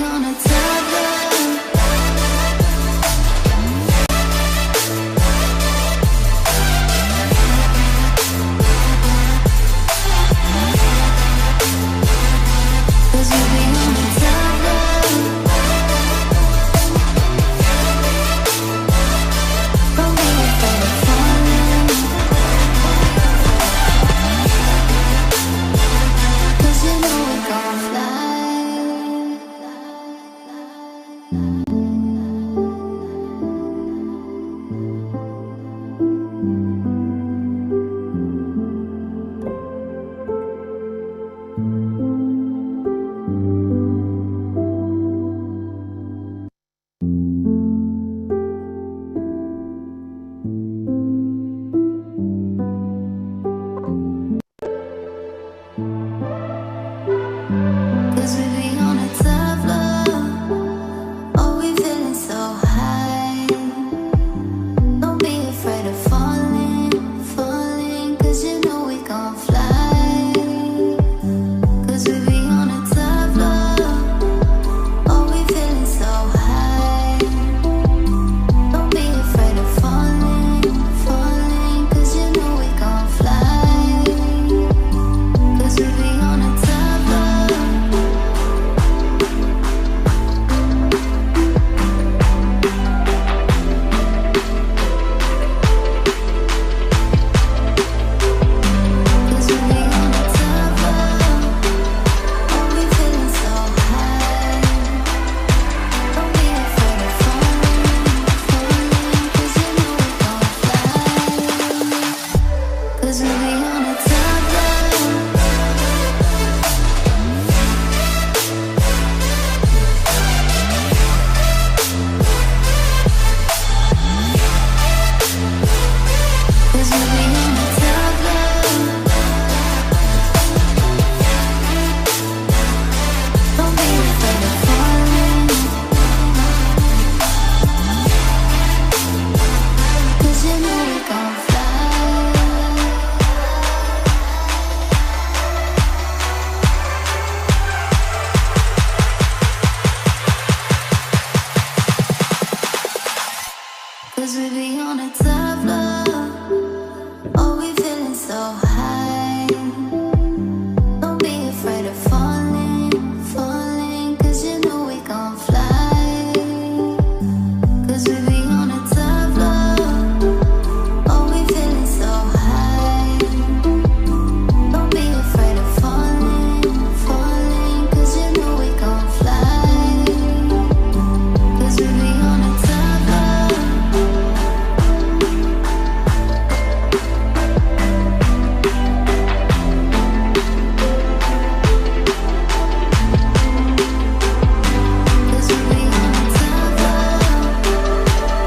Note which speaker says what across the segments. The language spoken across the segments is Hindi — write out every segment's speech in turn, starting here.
Speaker 1: on a tablet. Cause we be on a tablet. Don't be afraid of falling. Cause you know we gon' fly. Cause we be on a tablet. Oh, we feeling so high. Don't be afraid of falling, falling. Cause you know we gon' fly. Cause we be on a tablet. Oh, we feeling so high. Don't be afraid of falling, falling. Cause you know we gon' fly. Cause we be on a tablet. Cause we be on a tablet. Oh, we feeling so high. Don't be afraid of falling, falling. Cause you know we gon' fly. Cause we be on a tablet. Cause we be on a tablet. Don't be afraid of falling. Cause you know we gon' fly. Cause we be on a tablet. Oh, we feeling so high. Don't be afraid of falling, falling. Cause you know we gon' fly. Cause we be on a tablet. Oh, we feeling so high. Don't be afraid of falling, falling. Cause you know we gon' fly. Cause we be on a tablet. Cause we be on a tablet.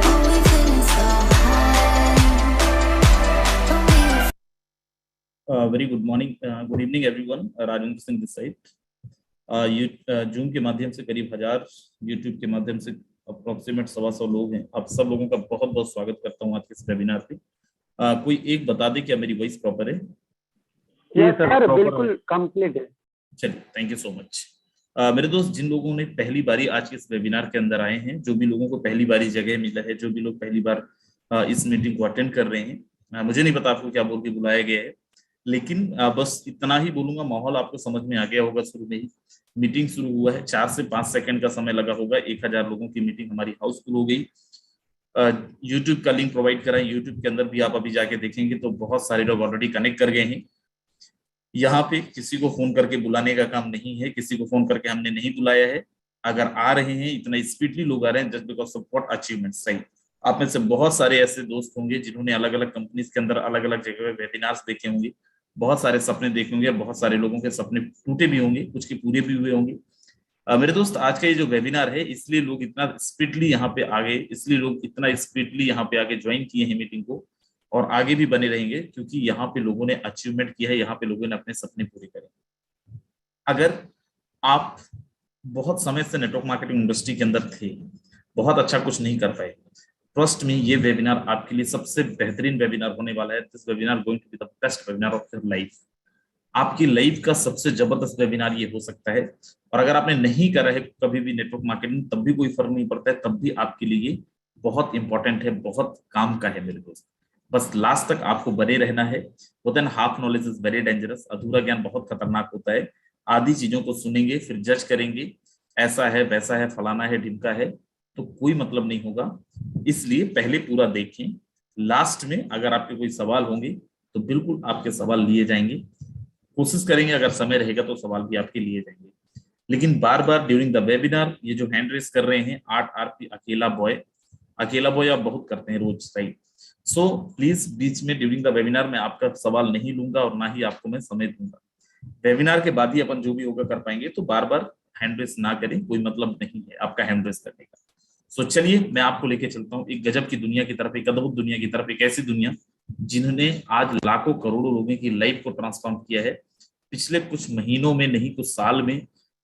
Speaker 1: Oh, we feeling so high. Don't be afraid.
Speaker 2: Very good morning, good evening everyone. Rajendra Singh this side. Zoom के माध्यम से करीब 1000, यूट्यूब के माध्यम से अप्रोक्सीमेट 125 लोग हैं। आप सब लोगों का बहुत बहुत स्वागत करता हूं आज के इस वेबिनार पे। कोई एक बता दे क्या मेरी वॉइस प्रॉपर है?
Speaker 3: यस सर, बिल्कुल कंप्लीट है।
Speaker 2: चलिए, थैंक यू सो मच। मेरे दोस्त, जिन लोगों ने पहली बारी आज के इस वेबिनार के अंदर आए हैं, जो भी लोगों को पहली बारी जगह मिला है, जो भी लोग पहली बार इस मीटिंग को अटेंड कर रहे हैं, मुझे नहीं पता आपको क्या बोल के बुलाया गया है, लेकिन बस इतना ही बोलूंगा। माहौल आपको समझ में आ गया होगा। शुरू में ही मीटिंग शुरू हुआ है, 4 से 5 सेकंड का समय लगा होगा। 1000 लोगों की मीटिंग हमारी हाउसफुल हो गई। यूट्यूब का लिंक प्रोवाइड करा है, यूट्यूब के अंदर भी आप अभी जाके देखेंगे तो बहुत सारे लोग ऑलरेडी कनेक्ट कर गए हैं। यहाँ पे किसी को फोन करके बुलाने का काम नहीं है, किसी को फोन करके हमने नहीं बुलाया है। अगर आ रहे हैं, इतना स्पीडली लोग आ रहे हैं just because of what achievement. सही, आप में से बहुत सारे ऐसे दोस्त होंगे जिन्होंने अलग अलग कंपनीज के अंदर अलग अलग जगह पे वेबिनार्स देखे होंगे, बहुत सारे सपने देखे होंगे, बहुत सारे लोगों के सपने टूटे भी होंगे, कुछ के पूरे भी हुए होंगे। मेरे दोस्त, आज का ये जो वेबिनार है, इसलिए लोग इतना स्पीडली यहाँ पे आ गए, इसलिए लोग इतना स्पीडली यहाँ पे आगे ज्वाइन किए हैं मीटिंग को, और आगे भी बने रहेंगे, क्योंकि यहाँ पे लोगों ने अचीवमेंट किया है, यहाँ पे लोगों ने अपने सपने पूरे करे। अगर आप बहुत समय से नेटवर्क मार्केटिंग इंडस्ट्री के अंदर थे, बहुत अच्छा कुछ नहीं कर पाए, ट्रस्ट में ये वेबिनार आपके लिए सबसे बेहतरीन वेबिनार होने वाला है। This webinar going to be the best webinar of your life. आपकी लाइफ का सबसे जबरदस्त वेबिनार ये हो सकता है। और अगर आपने नहीं करा है कभी भी नेटवर्क मार्केटिंग, तब भी कोई फर्क नहीं पड़ता है, तब भी आपके लिए बहुत इंपॉर्टेंट है, बहुत काम का है मेरे दोस्त। बस लास्ट तक आपको बने रहना है। होता है ना, half knowledge is very dangerous, अधूरा ज्ञान बहुत खतरनाक होता है। आधी चीजों को सुनेंगे फिर जज करेंगे, ऐसा है वैसा है फलाना है ढिमका है, तो कोई मतलब नहीं होगा। इसलिए पहले पूरा देखें, लास्ट में अगर आपके कोई सवाल होंगे तो बिल्कुल आपके सवाल लिए जाएंगे। कोशिश करेंगे अगर समय रहेगा तो सवाल भी आपके लिए जाएंगे। लेकिन बार बार ड्यूरिंग द वेबिनार ये जो हैंड रेस कर रहे हैं 8 RP अकेला बॉय आप बहुत करते हैं रोज, राइट। सो प्लीज बीच में ड्यूरिंग द वेबिनार में आपका सवाल नहीं लूंगा और ना ही आपको मैं समय दूंगा। वेबिनार के बाद ही अपन जो भी होगा कर पाएंगे, तो बार बार हैंड रेस ना करें, कोई मतलब नहीं है आपका हैंड रेस करने का। सो चलिए मैं आपको लेके चलता हूँ एक गजब की दुनिया की तरफ, एक अद्भुत दुनिया की तरफ, एक ऐसी दुनिया जिन्होंने आज लाखों करोड़ों लोगों की लाइफ को ट्रांसफॉर्म किया है। पिछले कुछ महीनों में नहीं, कुछ साल में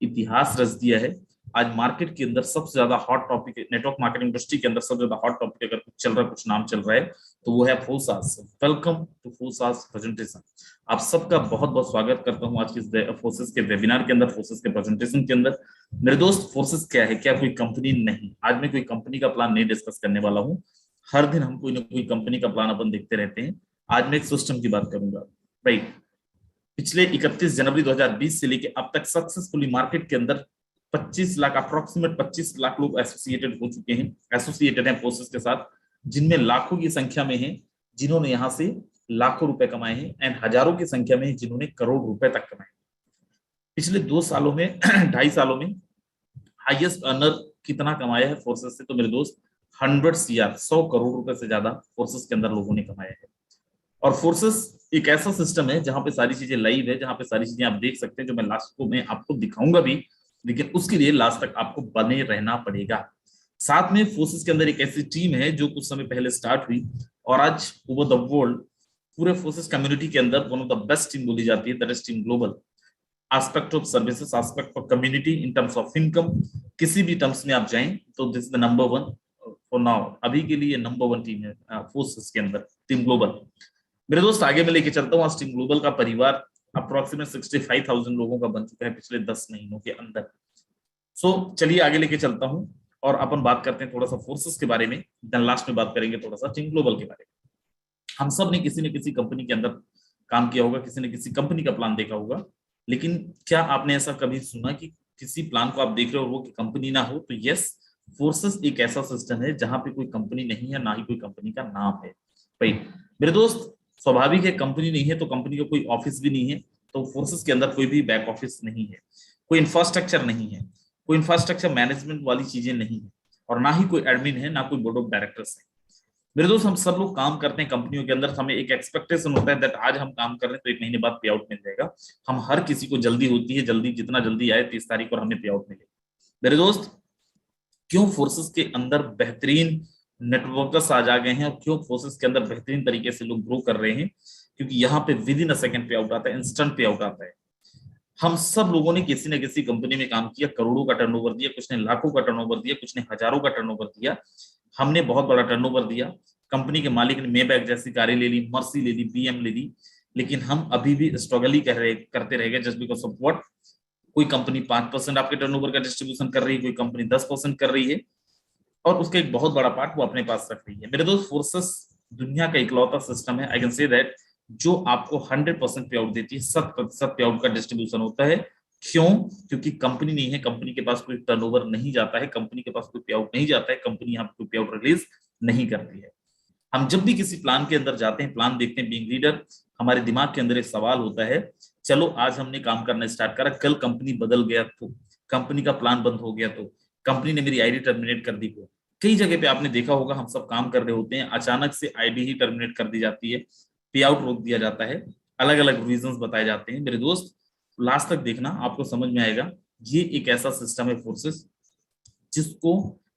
Speaker 2: इतिहास रच दिया है। आज मार्केट के अंदर सबसे ज्यादा hot topic, network marketing industry के अंदर सबसे ज्यादा हॉट टॉपिक अगर कुछ चल रहा है, कुछ नाम चल रहा है, तो वो है Fosas. Welcome to Fosas presentation. आप सबका बहुत बहुत स्वागत करता हूं आज के फोर्सेस के वेबिनार के अंदर, फोर्सेस के प्रेजेंटेशन के अंदर। मेरे दोस्त, फोर्सेस क्या है? क्या कोई कंपनी नहीं। आज मैं कोई कंपनी का प्लान नहीं डिस्कस करने वाला हूँ। हर दिन हम कोई ना कोई कंपनी का प्लान अपन देखते रहते हैं। आज मैं एक सिस्टम की बात करूंगा, राइट। पिछले 31 जनवरी 2020 से लेकर अब तक सक्सेसफुली मार्केट के अंदर 25 लाख, अप्रोक्सीमेट 25 लाख लोग एसोसिएटेड हो चुके हैं, एसोसिएटेड हैं फोर्सेस के साथ, जिनमें लाखों की संख्या में हैं जिन्होंने यहां से लाखों रुपए कमाए हैं, एंड हजारों की संख्या में जिन्होंने करोड़ रुपए तक कमाए। पिछले 2 सालों में 2.5 सालों में हाईएस्ट अर्नर कितना कमाया है फोर्सेस से? तो मेरे दोस्त 100 CR, 100 करोड़ रुपए से ज्यादा फोर्सेस के अंदर लोगों ने कमाया है। और फोर्सेस एक ऐसा सिस्टम है जहां पे सारी चीजें लाइव है, जहां पे सारी चीजें आप देख सकते हैं, जो मैं लास्ट को मैं आपको दिखाऊंगा भी, लेकिन उसके लिए लास्ट तक आपको बने रहना पड़ेगा। साथ में फोर्सेस के अंदर एक ऐसी टीम है जो कुछ समय पहले स्टार्ट हुई और आज ओवर द वर्ल्ड पूरे फोर्सेस कम्युनिटी के अंदर one of the best team बोली जाती है, that is team global. Aspect of services, aspect of community, in terms of income, किसी भी टर्म्स में आप जाएं तो this the number 1 for now. अभी के लिए नंबर 1 टीम है फोर्सेस के अंदर, टीम ग्लोबल। मेरे दोस्त आगे मैं लेके चलता हूँ। आज टीम ग्लोबल का परिवार अप्रोक्सीमेट 65,000 लोगों का बन चुका है पिछले 10 महीनों के अंदर। सो चलिए आगे लेके चलता हूँ और अपन बात करते हैं थोड़ा सा फोर्सेस के बारे में, देन लास्ट में बात करेंगे थोड़ा सा टीम ग्लोबल के बारे में। हम सब ने किसी न किसी कंपनी के अंदर काम किया होगा, किसी न किसी कंपनी का प्लान देखा होगा, लेकिन क्या आपने ऐसा कभी सुना कि किसी प्लान को आप देख रहे हो और वो कंपनी ना हो? तो यस, फोर्सेस एक ऐसा सिस्टम है जहां पे कोई कंपनी नहीं है, ना ही कोई कंपनी का नाम है, राइट। मेरे दोस्त, स्वाभाविक है कंपनी नहीं है तो कंपनी का कोई ऑफिस भी नहीं है, तो फोर्सेस के अंदर कोई भी बैक ऑफिस नहीं है, कोई इंफ्रास्ट्रक्चर नहीं है, कोई इंफ्रास्ट्रक्चर मैनेजमेंट वाली चीजें नहीं है, और ना ही कोई एडमिन है, ना कोई बोर्ड ऑफ डायरेक्टर्स है। मेरे दोस्त, हम सब लोग काम करते हैं कंपनियों के अंदर, हमें एक एक्सपेक्टेशन होता है दैट आज हम काम कर रहे हैं तो 1 महीने बाद पे आउट मिल जाएगा। हम हर किसी को जल्दी होती है, जल्दी जितना जल्दी आए 30 तारीख और हमें पे आउट मिले। मेरे दोस्त, क्यों फोर्सेस के अंदर बेहतरीन नेटवर्कर्स आज आ गए हैं और क्यों फोर्सेस के अंदर बेहतरीन तरीके से लोग ग्रो कर रहे हैं? क्योंकि यहाँ पे विद इन अ सेकंड पे आउट आता है, इंस्टेंट पे आउट आता है। हम सब लोगों ने किसी न किसी कंपनी में काम किया, करोड़ों का टर्नओवर दिया, कुछ ने लाखों का टर्नओवर दिया, कुछ ने हजारों का टर्नओवर दिया। हमने बहुत बड़ा टर्नओवर दिया, कंपनी के मालिक ने मेबैक जैसी कारें ले ली, मर्सी ले ली, BM ले ली, लेकिन हम अभी भी स्ट्रगल ही करते रह गए। Just because of what? कोई कंपनी 5% आपके टर्नओवर का डिस्ट्रीब्यूशन कर रही है, कोई कंपनी 10% कर रही है, और उसका एक बहुत बड़ा पार्ट वो अपने पास रख रही है। मेरे दोस्त, फोर्सेस दुनिया का इकलौता सिस्टम है, आई कैन से दैट, जो आपको 100% पे आउट देती है, 100% पे आउट का डिस्ट्रीब्यूशन होता है। क्यों? क्योंकि कंपनी नहीं है, कंपनी के पास कोई टर्नओवर नहीं जाता है, कंपनी के पास कोई पे आउट नहीं जाता है, कंपनी यहाँ पे कोई पे आउट रिलीज नहीं करती है। हम जब भी किसी प्लान के अंदर जाते हैं, प्लान देखते हैं, बीइंग लीडर, हमारे दिमाग के अंदर एक सवाल होता है, चलो आज हमने काम करना स्टार्ट करा, कल कंपनी बदल गया तो, कंपनी का प्लान बंद हो गया तो, कंपनी ने मेरी आईडी टर्मिनेट कर दी तो। कई जगह पे आपने देखा होगा, हम सब काम कर रहे होते हैं, अचानक से आईडी ही टर्मिनेट कर दी जाती है, पे आउट रोक दिया जाता है, अलग अलग रीजंस बताए जाते हैं। मेरे दोस्त, लास्ट तक देखना, आपको समझ में आएगा। ये एक ऐसा सिस्टम है फोर्सेस, जिसको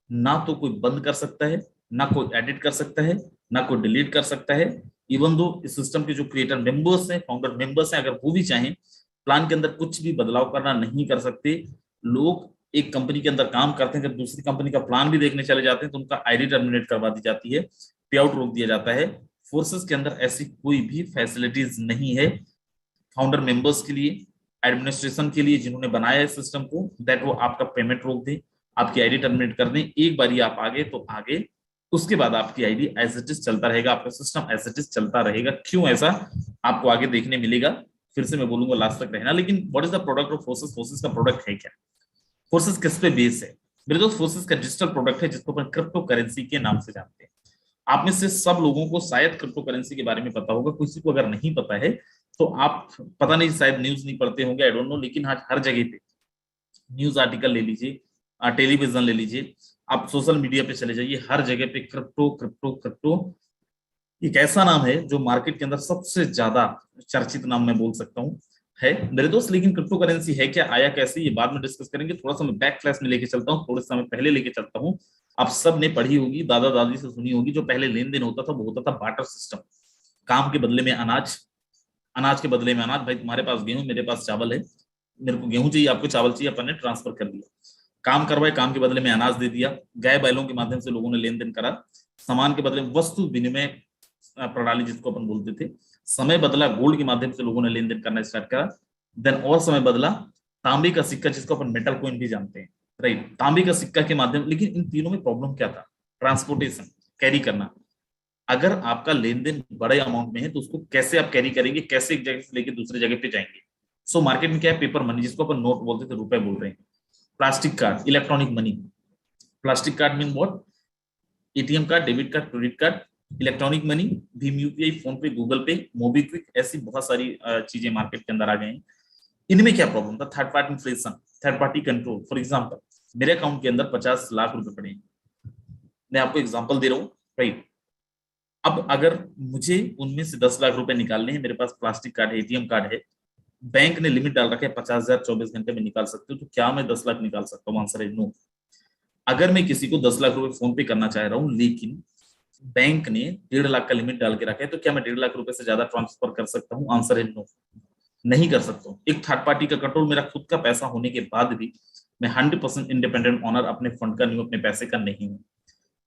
Speaker 2: ना तो कोई बंद कर सकता है, ना कोई एडिट कर सकता है, ना कोई डिलीट कर सकता है। इवन दो इस सिस्टम के जो क्रिएटर मेंबर्स हैं, फाउंडर मेंबर्स हैं, अगर वो भी चाहें प्लान के अंदर कुछ भी बदलाव करना नहीं कर सकते। लोग एक कंपनी के अंदर काम करते हैं, जब दूसरी कंपनी का प्लान भी देखने चले जाते हैं तो उनका आईडी टर्मिनेट करवा दी जाती है, पे आउट रोक दिया जाता है। फोर्सेस के अंदर ऐसी कोई भी फैसिलिटीज नहीं है फाउंडर मेंबर्स के लिए, एडमिनिस्ट्रेशन के लिए जिन्होंने बनाया है सिस्टम को, दैट वो आपका पेमेंट रोक दे, आपकी आईडी टर्मिनेट कर दें। एक बार आप आगे तो आगे, उसके बाद आपकी आईडी एज इट इज चलता रहेगा, आपका सिस्टम एज इट इज चलता रहेगा। क्यों ऐसा आपको आगे देखने मिलेगा, फिर से मैं बोलूंगा लास्ट तक रहना। लेकिन what is the product of forces? Forces का प्रोडक्ट है क्या? फोर्सेस किस पे बेस है मेरे दोस्त? फोर्सेस का डिजिटल प्रोडक्ट है जिसको अपन क्रिप्टो करेंसी के नाम से जानते हैं। आप में से सब लोगों को शायद क्रिप्टो करेंसी के बारे में पता होगा, किसी को अगर नहीं पता है तो आप पता नहीं शायद न्यूज नहीं पढ़ते होंगे, आई डोंट नो, लेकिन आज हर जगह पे न्यूज आर्टिकल ले लीजिए, टेलीविजन ले लीजिए, आप सोशल मीडिया पे चले जाइए, हर जगह पे क्रिप्टो क्रिप्टो क्रिप्टो एक ऐसा नाम है जो मार्केट के अंदर सबसे ज्यादा चर्चित नाम मैं बोल सकता हूँ है मेरे दोस्त। लेकिन क्रिप्टो करेंसी है क्या, आया कैसे, ये बाद में डिस्कस करेंगे। थोड़ा सा मैं बैक क्लास में लेके चलता हूँ, थोड़े समय पहले लेके चलता हूँ। आप सब ने पढ़ी होगी, दादा दादी से सुनी होगी, जो पहले लेन देन होता था वो होता था बार्टर सिस्टम। काम के बदले में अनाज, अनाज के बदले में अनाज। भाई तुम्हारे पास गेहूं, मेरे पास चावल है, मेरे को गेहूं चाहिए, आपको चावल चाहिए, अपन ने ट्रांसफर कर दिया। काम करवाए, काम के बदले में अनाज दे दिया। गाय बैलों के माध्यम से लोगों ने लेन देन करा। सामान के बदले में वस्तु विनिमय प्रणाली जिसको अपन बोलते थे। समय बदला, गोल्ड के माध्यम से लोगों ने लेन देन करना स्टार्ट करा। देन और समय बदला, तांबे का सिक्का जिसको अपन मेटल कॉइन भी जानते हैं, राइट, तांबे का सिक्का के माध्यम। लेकिन इन तीनों में प्रॉब्लम क्या था? ट्रांसपोर्टेशन, कैरी करना। अगर आपका लेन देन बड़े अमाउंट में है तो उसको कैसे आप कैरी करेंगे, कैसे एक जगह से लेकर दूसरी जगह पे जाएंगे? सो मार्केट में क्या है? पेपर मनी, जिसको अपन नोट बोलते थे, रुपए बोल रहे हैं। Plastic card, electronic money. Plastic card mean what? ATM card, debit card, credit card. Electronic money, Bhim UPI, phone पे, गूगल पे, मोबीक्विक, ऐसी बहुत सारी चीजें मार्केट के अंदर आ गए हैं। इनमें क्या प्रॉब्लम था? Third party inflation, third party control. For example, मेरे अकाउंट के अंदर 50 लाख रुपए पड़े हैं, मैं आपको एग्जाम्पल दे रहा हूँ, राइट। अब अगर मुझे उनमें से 10 लाख रुपए निकालने हैं, मेरे पास प्लास्टिक कार्ड है, एटीएम कार्ड है, बैंक ने लिमिट डाल रखा है 50,000 24 घंटे में निकाल सकते हो, तो क्या मैं 10 लाख निकाल सकता हूँ? आंसर है नो। अगर मैं किसी को 10 लाख रुपए फोन पे करना चाह रहा हूँ, लेकिन बैंक ने 1.5 लाख का लिमिट डाल के रखा है, तो क्या मैं 1.5 लाख रुपए से ज्यादा ट्रांसफर कर सकता हूँ? आंसर है नो, नहीं कर सकता हूँ। एक थर्ड पार्टी का कंट्रोल, मेरा खुद का पैसा होने के बाद भी मैं 100% इंडिपेंडेंट ऑनर अपने फंड का नहीं हूँ, अपने पैसे का नहीं हूँ।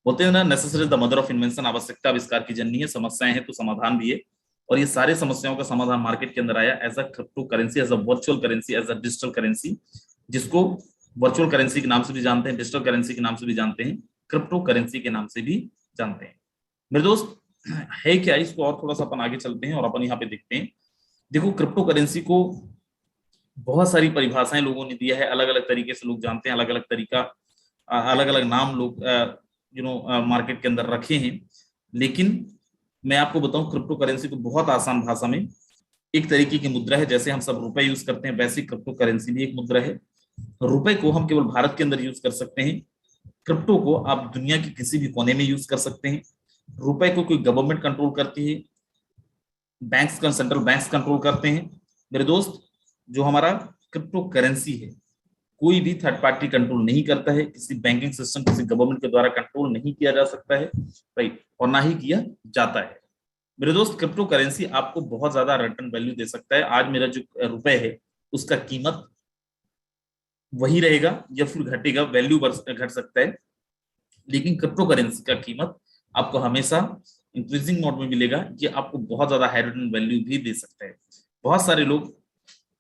Speaker 2: बोलते हैं ना, necessity is the mother of invention, आवश्यकता आविष्कार की जननी है। समस्याएं हैं तो समाधान भी है, और ये सारे समस्याओं का समाधान मार्केट के अंदर आया as a crypto currency, as a virtual currency, as a digital currency, जिसको वर्चुअल करेंसी के नाम से भी जानते हैं, डिजिटल करेंसी के नाम से भी जानते हैं, क्रिप्टो करेंसी के नाम से भी जानते हैं। मेरे दोस्त, है क्या? इसको और थोड़ा सा अपन आगे चलते हैं और अपन यहाँ पे देखते हैं। देखो, क्रिप्टो करेंसी को बहुत सारी परिभाषाएं लोगों ने दिया है, अलग अलग तरीके से लोग जानते हैं, अलग अलग तरीका, अलग अलग नाम लोग मार्केट के अंदर रखे हैं। लेकिन मैं आपको बताऊं, क्रिप्टो करेंसी को बहुत आसान भाषा में, एक तरीके की मुद्रा है। जैसे हम सब रुपए यूज करते हैं, वैसे क्रिप्टो करेंसी भी एक मुद्रा है। रुपए को हम केवल भारत के अंदर यूज कर सकते हैं, क्रिप्टो को आप दुनिया के किसी भी कोने में यूज कर सकते हैं। रुपए को कोई गवर्नमेंट कंट्रोल करती है, बैंक्स का, सेंट्रल बैंक्स कंट्रोल करते हैं। मेरे दोस्त, जो हमारा क्रिप्टो करेंसी है, कोई भी थर्ड पार्टी कंट्रोल नहीं करता है, किसी बैंकिंग सिस्टम, किसी गवर्नमेंट के द्वारा कंट्रोल नहीं किया जा सकता है, राइट, और ना ही किया जाता है। मेरे दोस्त, क्रिप्टो करेंसी आपको बहुत ज्यादा रिटर्न वैल्यू दे सकता है। आज मेरा जो रुपए है उसका कीमत वही रहेगा या फिर घटेगा, वैल्यू घट सकता है, लेकिन क्रिप्टो करेंसी का कीमत आपको हमेशा इंक्रीजिंग मोड में मिलेगा। ये आपको बहुत ज्यादा हाई रिटर्न वैल्यू भी दे सकता है। बहुत सारे लोग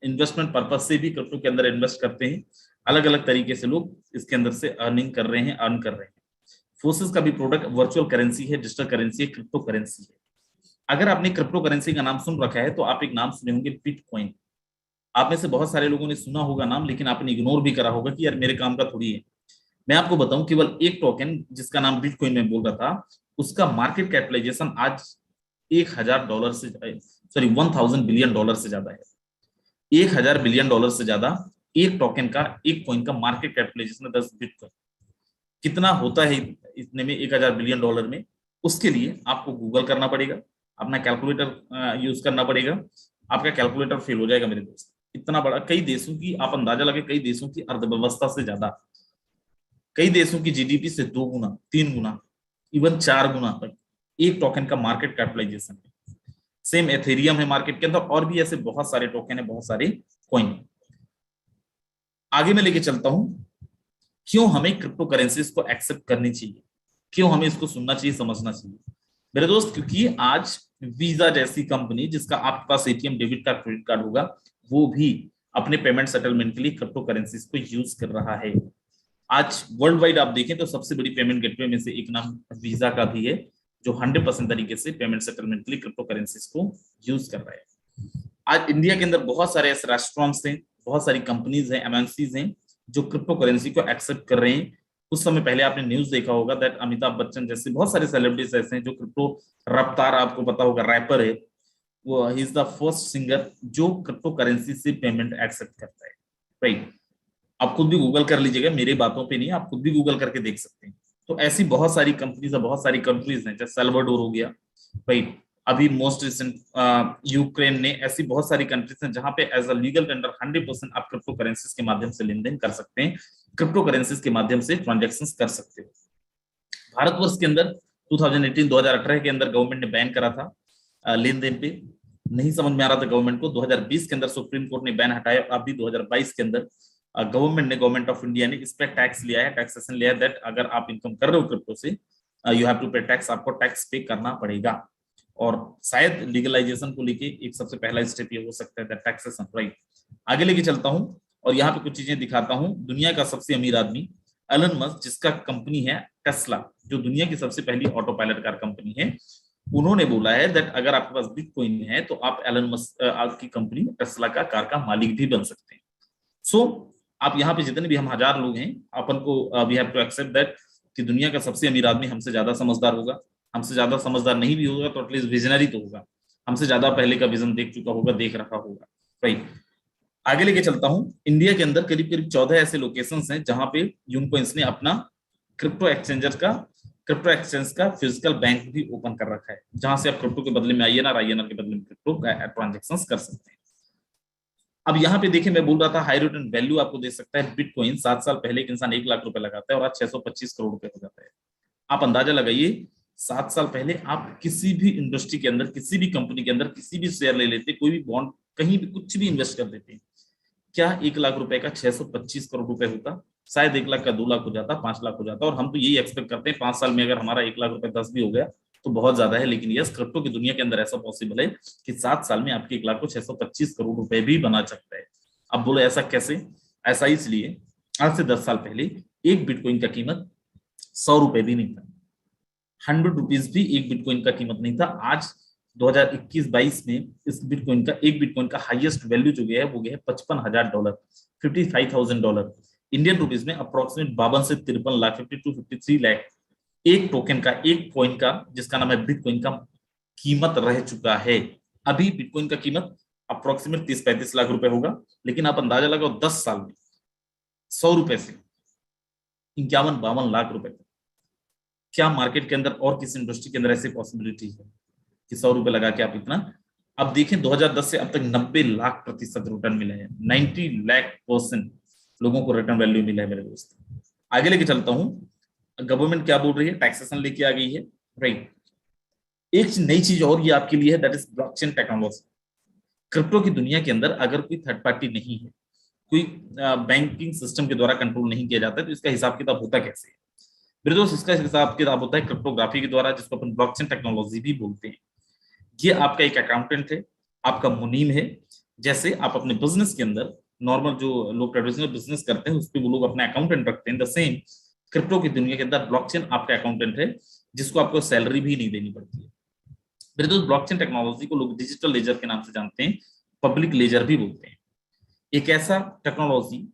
Speaker 2: इन्वेस्टमेंट पर्पज से भी क्रिप्टो के अंदर इन्वेस्ट करते हैं, अलग अलग तरीके से लोग इसके अंदर से अर्निंग कर रहे हैं, अर्न कर रहे हैं। फोर्सेस का भी प्रोडक्ट वर्चुअल करेंसी है, डिजिटल करेंसी है, क्रिप्टो करेंसी है। अगर आपने क्रिप्टो करेंसी का नाम सुन रखा है तो आप एक नाम सुने होंगे, बिटकॉइन। आप में से बहुत सारे लोगों ने सुना होगा नाम, लेकिन आपने इग्नोर भी करा होगा कि यार मेरे काम का थोड़ी है। मैं आपको बताऊं, केवल एक टोकन जिसका नाम बिटकॉइन में बोल रहा था, उसका मार्केट कैपिटलाइजेशन आज $1,000 से, सॉरी, $1,000 बिलियन से ज्यादा है। $1,000 बिलियन से ज्यादा एक टोकन का, एक कॉइन का मार्केट कैपिटलाइजेशन 10 बिटकॉइन। कितना होता है इतने में, $1,000 बिलियन में? उसके लिए आपको गूगल करना पड़ेगा, अपना कैलकुलेटर यूज करना पड़ेगा। आपका कैलकुलेटर फेल हो जाएगा मेरे दोस्त। इतना बड़ा, कई देशों की, आप अंदाजा लगे, कई देशों की अर्थव्यवस्था से ज्यादा, कई देशों की जीडीपी से 2 गुना, 3 गुना, इवन 4 गुना तक एक टोकन का मार्केट कैपिटलाइजेशन है। सेम एथेरियम है मार्केट के अंदर, और भी ऐसे बहुत सारे टोकन है, बहुत सारे कॉइन। आगे मैं लेके चलता हूं, क्यों हमें क्रिप्टो करेंसीज को एक्सेप्ट करनी चाहिए, क्यों हमें इसको सुनना चाहिए, समझना चाहिए मेरे दोस्त। क्योंकि आज वीजा जैसी कंपनी, जिसका आपके पास ATM, debit card, credit card होगा, वो भी अपने पेमेंट सेटलमेंट के लिए क्रिप्टो करेंसीज को यूज कर रहा है। आज वर्ल्ड वाइड आप देखें तो सबसे बड़ी पेमेंट गेटवे में से एक नाम वीजा का भी है, जो 100% तरीके से पेमेंट सेटलमेंट के लिए क्रिप्टो करेंसीज को यूज कर रहा है। आज इंडिया के अंदर बहुत सारे ऐसे रेस्टोरेंट्स हैं, बहुत सारी कंपनीज हैं, एमएनसीज हैं जो क्रिप्टो करेंसी को एक्सेप्ट कर रहे हैं। कुछ समय पहले आपने न्यूज देखा होगा दैट अमिताभ बच्चन जैसे बहुत सारे सेलिब्रिटीज ऐसे हैं जो क्रिप्टो, रफ्तार आपको पता होगा रैपर है, वो he is the first singer जो क्रिप्टो करेंसी से पेमेंट एक्सेप्ट करता है, राइट। आप खुद भी गूगल कर लीजिएगा, मेरे बातों पे नहीं, आप खुद भी गूगल करके देख सकते हैं। तो ऐसी बहुत सारी कंपनीज है, बहुत सारी कंट्रीज हैं, जैसे सल्वाडोर हो गया, राइट। अभी मोस्ट रिसेंट यूक्रेन ने, ऐसी बहुत सारी कंट्रीज हैं जहां पे एज अ लीगल टेंडर 100% आप क्रिप्टो करेंसीज के माध्यम से लेन देन कर सकते हैं, क्रिप्टो करेंसीज के माध्यम से ट्रांजैक्शंस कर सकते हो। भारतवर्ष के अंदर 2018 के अंदर गवर्नमेंट ने बैन करा था लेन देन पे, नहीं समझ में आ रहा था गवर्नमेंट को। 2020 के अंदर सुप्रीम कोर्ट ने बैन हटाया। अभी 2022 के अंदर गवर्नमेंट ऑफ इंडिया ने इस पर टैक्स लिया है, टैक्सेशन लिया है, दैट अगर आप इनकम कर रहे हो क्रिप्टो से यू हैव टू पे टैक्स, आपको टैक्स पे करना पड़ेगा। और शायद लीगलाइजेशन को लेके एक सबसे पहला स्टेप ये हो सकता है, दैट टैक्सेशन, राइट। आगे लेके चलता हूं और यहाँ पे कुछ चीजें दिखाता हूं। दुनिया का सबसे अमीर आदमी एलन मस्क, जिसका कंपनी है टेस्ला, जो दुनिया की सबसे पहली ऑटो पायलट कार कंपनी है, उन्होंने बोला है दैट अगर आपके पास बिटकॉइन है तो आप एलन मस्क आपकी कंपनी टेस्ला का कार का मालिक भी बन सकते हैं। सो आप यहाँ पे जितने भी हम 1000 लोग हैं, अपन को we have to accept that कि दुनिया का सबसे अमीर आदमी हमसे ज्यादा समझदार होगा। हमसे ज्यादा समझदार नहीं भी होगा तो एटलीस्ट विजनरी तो होगा, हमसे ज्यादा पहले का विजन देख चुका होगा, देख रखा होगा, राइट। आगे लेके चलता हूं। इंडिया के अंदर करीब करीब 14 ऐसे लोकेशंस हैं जहां पे यूनकोइंस ने अपना क्रिप्टो एक्सचेंज का फिजिकल बैंक भी ओपन कर रखा है, जहां से आप क्रिप्टो के बदले में आईएनआर के बदले में क्रिप्टो ट्रांजेक्शन कर सकते हैं। अब यहाँ पे देखिए, मैं बोल रहा था हाई रिटर्न वैल्यू आपको दे सकता है बिटकॉइन। 7 साल पहले एक इंसान 1 लाख रुपए लगाता है और आज 625 करोड़ रुपए हो जाता है। आप अंदाजा लगाइए, 7 साल पहले आप किसी भी इंडस्ट्री के अंदर, किसी भी कंपनी के अंदर किसी भी शेयर ले लेते, कोई भी बॉन्ड, कहीं भी कुछ भी इन्वेस्ट कर देते, क्या 1 लाख रुपए का 625 करोड़ रुपए होता? शायद 1 लाख का 2 लाख हो जाता, 5 लाख हो जाता। और हम तो यही एक्सपेक्ट करते हैं 5 साल में अगर हमारा 1 लाख रुपए 10 भी हो गया तो बहुत ज्यादा है। लेकिन यस, क्रिप्टो की दुनिया के अंदर ऐसा पॉसिबल है कि 7 साल में आपके 1 लाख को 625 करोड़ रुपए भी बना सकता है। अब बोलो ऐसा कैसे? ऐसा इसलिए, आज से 10 साल पहले एक बिटकॉइन का कीमत 100 रुपए भी नहीं था, 100 रुपीज भी एक बिटकॉइन का कीमत नहीं था। आज 2021-22 में इस बिटकॉइन का, एक बिटकॉइन का हाईएस्ट वैल्यू जो गया है वो गया है $55,000, $55,000 इंडियन रुपीज में अप्रोक्सीमेट 52 से 53 लाख, 52-53 लाख एक टोकन का, एक कॉइन का, जिसका नाम है बिटकॉइन का कीमत रह चुका है। अभी बिटकॉइन का कीमत अप्रोक्सीमेट 30-35 लाख रुपए होगा, लेकिन आप अंदाजा लगाओ 10 साल में 100 रुपए से 51-52 लाख रुपए। क्या मार्केट के अंदर और किसी इंडस्ट्री के अंदर ऐसी पॉसिबिलिटी है कि 100 रुपए लगा के आप इतना? अब देखें 2010 से अब तक 90 लाख प्रतिशत रिटर्न मिला है, 90 लाख% लोगों को रिटर्न वैल्यू मिला है मेरे दोस्त। आगे लेके चलता हूं, गवर्नमेंट क्या बोल रही है, टैक्सेशन लेके आ गई है, राइट। एक नई चीज और ये आपके लिए है, that is blockchain technology. Crypto की दुनिया के अंदर अगर कोई थर्ड पार्टी नहीं है, कोई बैंकिंग सिस्टम के द्वारा कंट्रोल नहीं किया जाता है, तो इसका हिसाब किताब होता कैसे है मेरे दोस्त? इसका हिसाब किताब होता है क्रिप्टोग्राफी के द्वारा, जिसको अपन ब्लॉकचेन टेक्नोलॉजी भी बोलते हैं। ये आपका एक अकाउंटेंट है, आपका मुनीम है। जैसे आप अपने बिजनेस के अंदर नॉर्मल जो लोग ट्रेडिशनल बिजनेस करते हैं उस पर वो लोग अपना अकाउंटेंट रखते हैं, द सेम क्रिप्टो की दुनिया के अंदर ब्लॉकचेन आपका अकाउंटेंट है, जिसको आपको सैलरी भी नहीं देनी पड़ती है मेरे दोस्त। ब्लॉकचेन टेक्नोलॉजी को लोग डिजिटल लेजर के नाम से जानते हैं, पब्लिक लेजर भी बोलते हैं। एक ऐसा टेक्नोलॉजी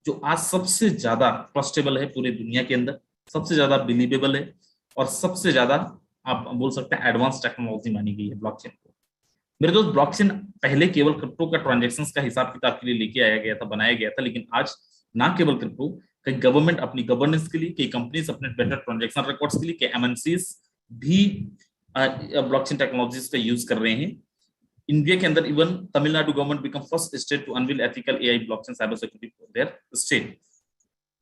Speaker 2: जो आज सबसे ज्यादा ट्रस्टेबल है पूरी दुनिया के अंदर, सबसे ज्यादा बिलीवेबल है और सबसे ज्यादा आप बोल सकते हैं एडवांस टेक्नोलॉजी मानी गई है ब्लॉकचेन को मेरे दोस्त। ब्लॉकचेन पहले केवल क्रिप्टो का ट्रांजैक्शंस का हिसाब किताब के लिए लेके आया गया था, बनाया गया था, लेकिन आज ना केवल क्रिप्टो, कई गवर्नमेंट अपनी गवर्नेंस के लिए, कई कंपनीज अपने बेटर ट्रांजैक्शन रिकॉर्ड्स के लिए, कई एमएनसीज भी ब्लॉकचेन टेक्नोलॉजीज का यूज कर रहे हैं। इंडिया के अंदर even Tamil Nadu government become first state to unveil ethical AI blockchain cyber security for their state.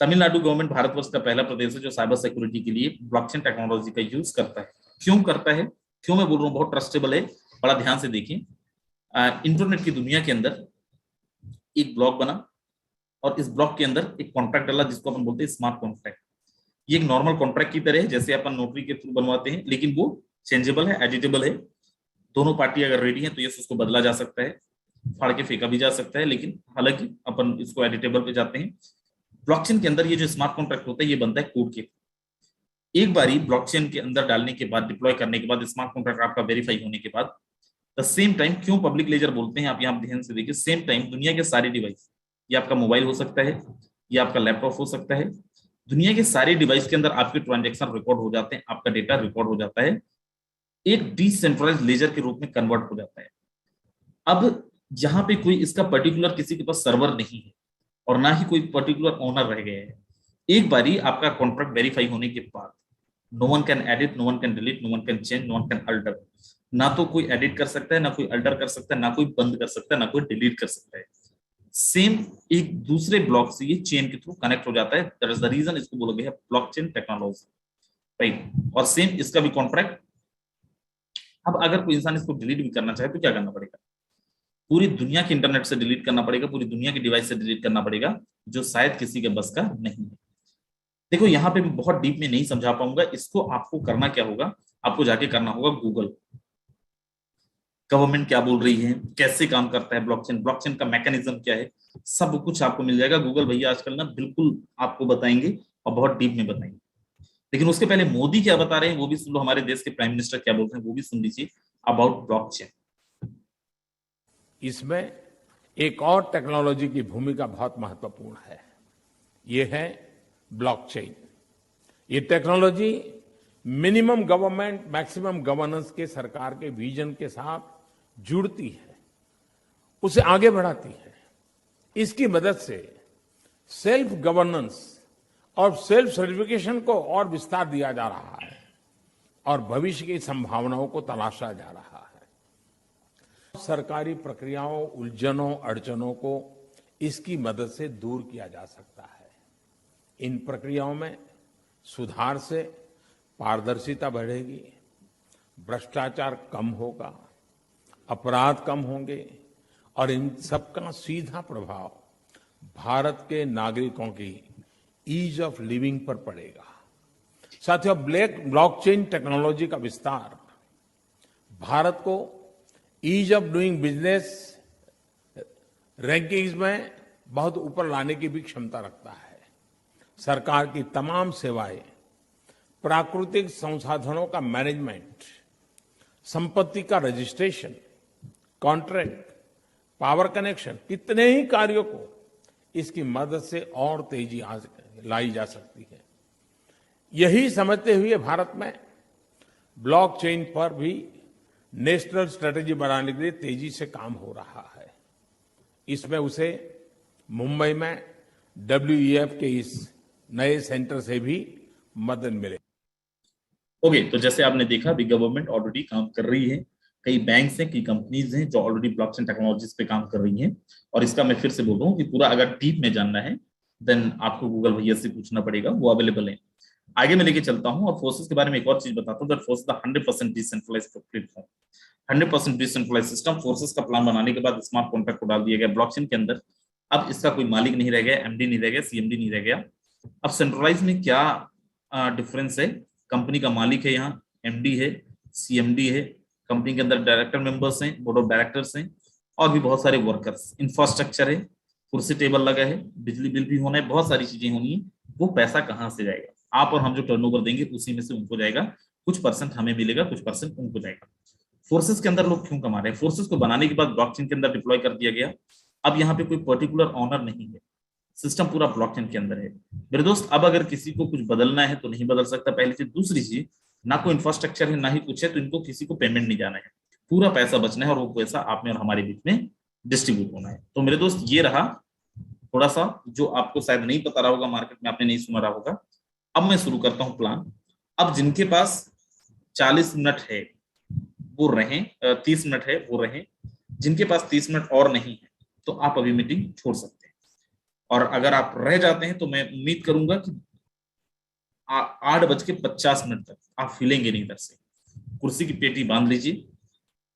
Speaker 2: Tamil Nadu government Bharatvarsh का पहला प्रदेश है जो साइबर सिक्योरिटी के लिए ब्लॉकचेन टेक्नोलॉजी का यूज करता है। क्यों करता है, क्यों मैं बोल रहा हूँ, बहुत ट्रस्टेबल है, बड़ा ध्यान से देखें। इंटरनेट की दुनिया के अंदर एक ब्लॉक बना और इस ब्लॉक के अंदर एक कॉन्ट्रैक्ट डाला, जिसको अपन बोलते हैं स्मार्ट कॉन्ट्रैक्ट। ये एक नॉर्मल कॉन्ट्रैक्ट की तरह है, जैसे अपन नोटरी के थ्रू बनवाते हैं, लेकिन वो चेंजेबल है, एडिटेबल है। दोनों पार्टी अगर रेडी है तो यस उसको बदला जा सकता है। फाड़ के फेंका भी जा सकता है, लेकिन हालांकि अपन इसको एडिटेबल पे जाते हैं। ब्लॉकचेन के अंदर ये जो स्मार्ट कॉन्ट्रैक्ट होता है ये बनता है कोड के। एक बारी ब्लॉकचेन के अंदर डालने के बाद, डिप्लॉय करने के बाद, स्मार्ट कॉन्ट्रैक्ट आपका वेरीफाई होने के बाद, द सेम टाइम, क्यों पब्लिक लेजर बोलते हैं आप यहाँ ध्यान से देखिए, सेम टाइम दुनिया के सारे डिवाइस, ये आपका मोबाइल हो सकता है, ये आपका लैपटॉप हो सकता है, दुनिया के सारे डिवाइस के अंदर आपके ट्रांजेक्शन रिकॉर्ड हो जाते हैं, आपका डेटा रिकॉर्ड हो जाता है, एक डिसेंट्रलाइज्ड लेजर के रूप में कन्वर्ट हो जाता है। अब जहां पे कोई इसका पर्टिकुलर किसी के पास सर्वर नहीं है और ना ही कोई पर्टिकुलर ओनर रह गया है, एक बारी आपका कॉन्ट्रैक्ट वेरीफाई होने के बाद no one can edit, no one can delete, no one can change, no one can alter. ना तो कोई एडिट कर सकता है, ना कोई अल्टर कर सकता है, ना कोई बंद कर सकता है, ना कोई डिलीट कर सकता है। सेम एक दूसरे ब्लॉक से ये चेन के थ्रू कनेक्ट हो जाता है। दैट इज द रीजन इसको बोला गया है ब्लॉकचेन टेक्नोलॉजी, राइट। और सेम इसका भी कॉन्ट्रैक्ट। अब अगर कोई इंसान इसको डिलीट भी करना चाहे तो क्या करना पड़ेगा? पूरी दुनिया के इंटरनेट से डिलीट करना पड़ेगा, पूरी दुनिया के डिवाइस से डिलीट करना पड़ेगा, जो शायद किसी के बस का नहीं है। देखो यहाँ पे मैं बहुत डीप में नहीं समझा पाऊंगा, इसको आपको करना क्या होगा, आपको जाके करना होगा गूगल, गवर्नमेंट क्या बोल रही है, कैसे काम करता है ब्लॉकचेन, ब्लॉकचेन का मैकेनिज्म क्या है, सब कुछ आपको मिल जाएगा। गूगल भैया आजकल ना बिल्कुल आपको बताएंगे और बहुत डीप में बताएंगे। लेकिन उसके पहले मोदी क्या बता रहे हैं वो भी सुन लो, हमारे देश के प्राइम मिनिस्टर क्या बोलते हैं वो भी सुन लीजिए अबाउट ब्लॉकचेन।
Speaker 4: इसमें एक और टेक्नोलॉजी की भूमिका बहुत महत्वपूर्ण है, ये है ब्लॉकचेन। ये technology minimum government maximum governance के सरकार के विजन के साथ जुड़ती है, उसे आगे बढ़ाती है। इसकी मदद से सेल्फ गवर्नेंस और सेल्फ सर्टिफिकेशन को और विस्तार दिया जा रहा है और भविष्य की संभावनाओं को तलाशा जा रहा है। सरकारी प्रक्रियाओं, उलझनों, अड़चनों को इसकी मदद से दूर किया जा सकता है। इन प्रक्रियाओं में सुधार से पारदर्शिता बढ़ेगी, भ्रष्टाचार कम होगा, अपराध कम होंगे और इन सबका सीधा प्रभाव भारत के नागरिकों की ईज ऑफ लिविंग पर पड़ेगा। साथियों, ब्लॉकचेन टेक्नोलॉजी का विस्तार भारत को ease of doing business rankings में बहुत ऊपर लाने की भी क्षमता रखता है। सरकार की तमाम सेवाएं, प्राकृतिक संसाधनों का मैनेजमेंट, संपत्ति का रजिस्ट्रेशन, कॉन्ट्रैक्ट, पावर कनेक्शन, कितने ही कार्यों को इसकी मदद से और तेजी लाई जा सकती है। यही समझते हुए भारत में ब्लॉकचेन पर भी नेशनल स्ट्रेटेजी बनाने के लिए तेजी से काम हो रहा है। इसमें उसे मुंबई में WEF के इस नए सेंटर से भी मदद मिले।
Speaker 2: ओके, तो जैसे आपने देखा अभी गवर्नमेंट ऑलरेडी काम कर रही है, कई बैंक्स हैं, कई कंपनीज हैं जो ऑलरेडी ब्लॉकचेन टेक्नोलॉजीज पे काम कर रही हैं। और इसका मैं फिर से बोल रहा हूँ कि पूरा अगर डीप में जानना है देन आपको गूगल भैया से पूछना पड़ेगा, वो अवेलेबल है। आगे मैं लेके चलता हूँ और फोर्सेस के बारे में एक और चीज बताता हूँ। That force the 100% decentralized platform, 100% decentralized system. Forces का प्लान बनाने के बाद स्मार्ट कॉन्ट्रैक्ट को डाल दिया गया ब्लॉकचेन के अंदर। अब इसका कोई मालिक नहीं रह गया, MD नहीं रह गया, CMD नहीं रह गया। अब सेंट्रलाइज में क्या डिफरेंस है? कंपनी का मालिक है, यहाँ MD है, CMD है, कंपनी के अंदर डायरेक्टर मेंबर्स हैं, बोर्ड ऑफ डायरेक्टर्स हैं और भी बहुत सारे वर्कर्स, इंफ्रास्ट्रक्चर है, कुर्सी टेबल लगा है, बिजली बिल भी होना है, बहुत सारी चीजें होनी है। वो पैसा कहाँ से जाएगा? आप और हम जो टर्नओवर देंगे उसी में से उनको जाएगा, कुछ परसेंट हमें मिलेगा, कुछ परसेंट उनको जाएगा। फोर्सेस के अंदर लोग क्यों कमा रहे हैं? फोर्सेस को बनाने के बाद ब्लॉकचेन के अंदर डिप्लॉय कर दिया गया। अब यहाँ पे कोई पर्टिकुलर ऑनर नहीं है, सिस्टम पूरा ब्लॉकचेन के अंदर है। मेरे दोस्त, अब अगर किसी को कुछ बदलना है तो नहीं बदल सकता, पहली चीज। दूसरी चीज, ना कोई इंफ्रास्ट्रक्चर है ना ही कुछ है, तो इनको किसी को पेमेंट नहीं जाना है, पूरा पैसा बचना है और वो पैसा आप में और हमारे बीच में डिस्ट्रीब्यूट होना है। तो मेरे दोस्त, ये रहा थोड़ा सा जो आपको शायद नहीं पता रहा होगा, मार्केट में आपने नहीं सुना रहा होगा। अब मैं शुरू करता हूं प्लान। अब जिनके पास 40 मिनट है वो रहें, 30 मिनट है वो रहें, जिनके पास 30 मिनट और नहीं है तो आप अभी मीटिंग छोड़ सकते हैं। और अगर आप रह जाते हैं तो मैं उम्मीद करूंगा कि 8:50 तक आप हिलेंगे नहीं इधर से। कुर्सी की पेटी बांध लीजिए,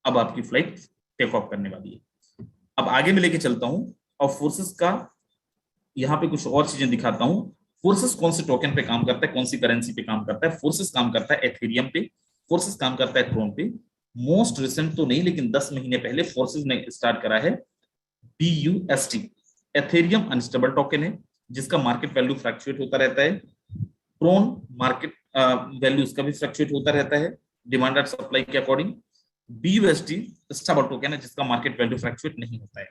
Speaker 2: अब आपकी फ्लाइट टेक ऑफ करने वाली है। अब आगे मैं लेके चलता हूं और फोर्सेस का यहाँ पे कुछ और चीजें दिखाता हूं। फोर्सेस कौन से टोकन पे काम करता है, कौन सी करेंसी पे काम करता है? फोर्सेस काम करता है एथेरियम पे, फोर्सेस काम करता है ट्रोन पे। मोस्ट रिसेंट तो नहीं, लेकिन 10 महीने पहले फोर्सेस ने स्टार्ट करा है BUSD एथेरियम अनस्टेबल टोकन है, जिसका मार्केट वैल्यू फ्लक्चुएट होता रहता है। ट्रोन मार्केट वैल्यू इसका भी फ्लक्चुएट होता रहता है डिमांड एंड सप्लाई के अकॉर्डिंग। BUSD स्टेबल टोकन है, जिसका मार्केट वैल्यू फ्लक्चुएट नहीं होता है।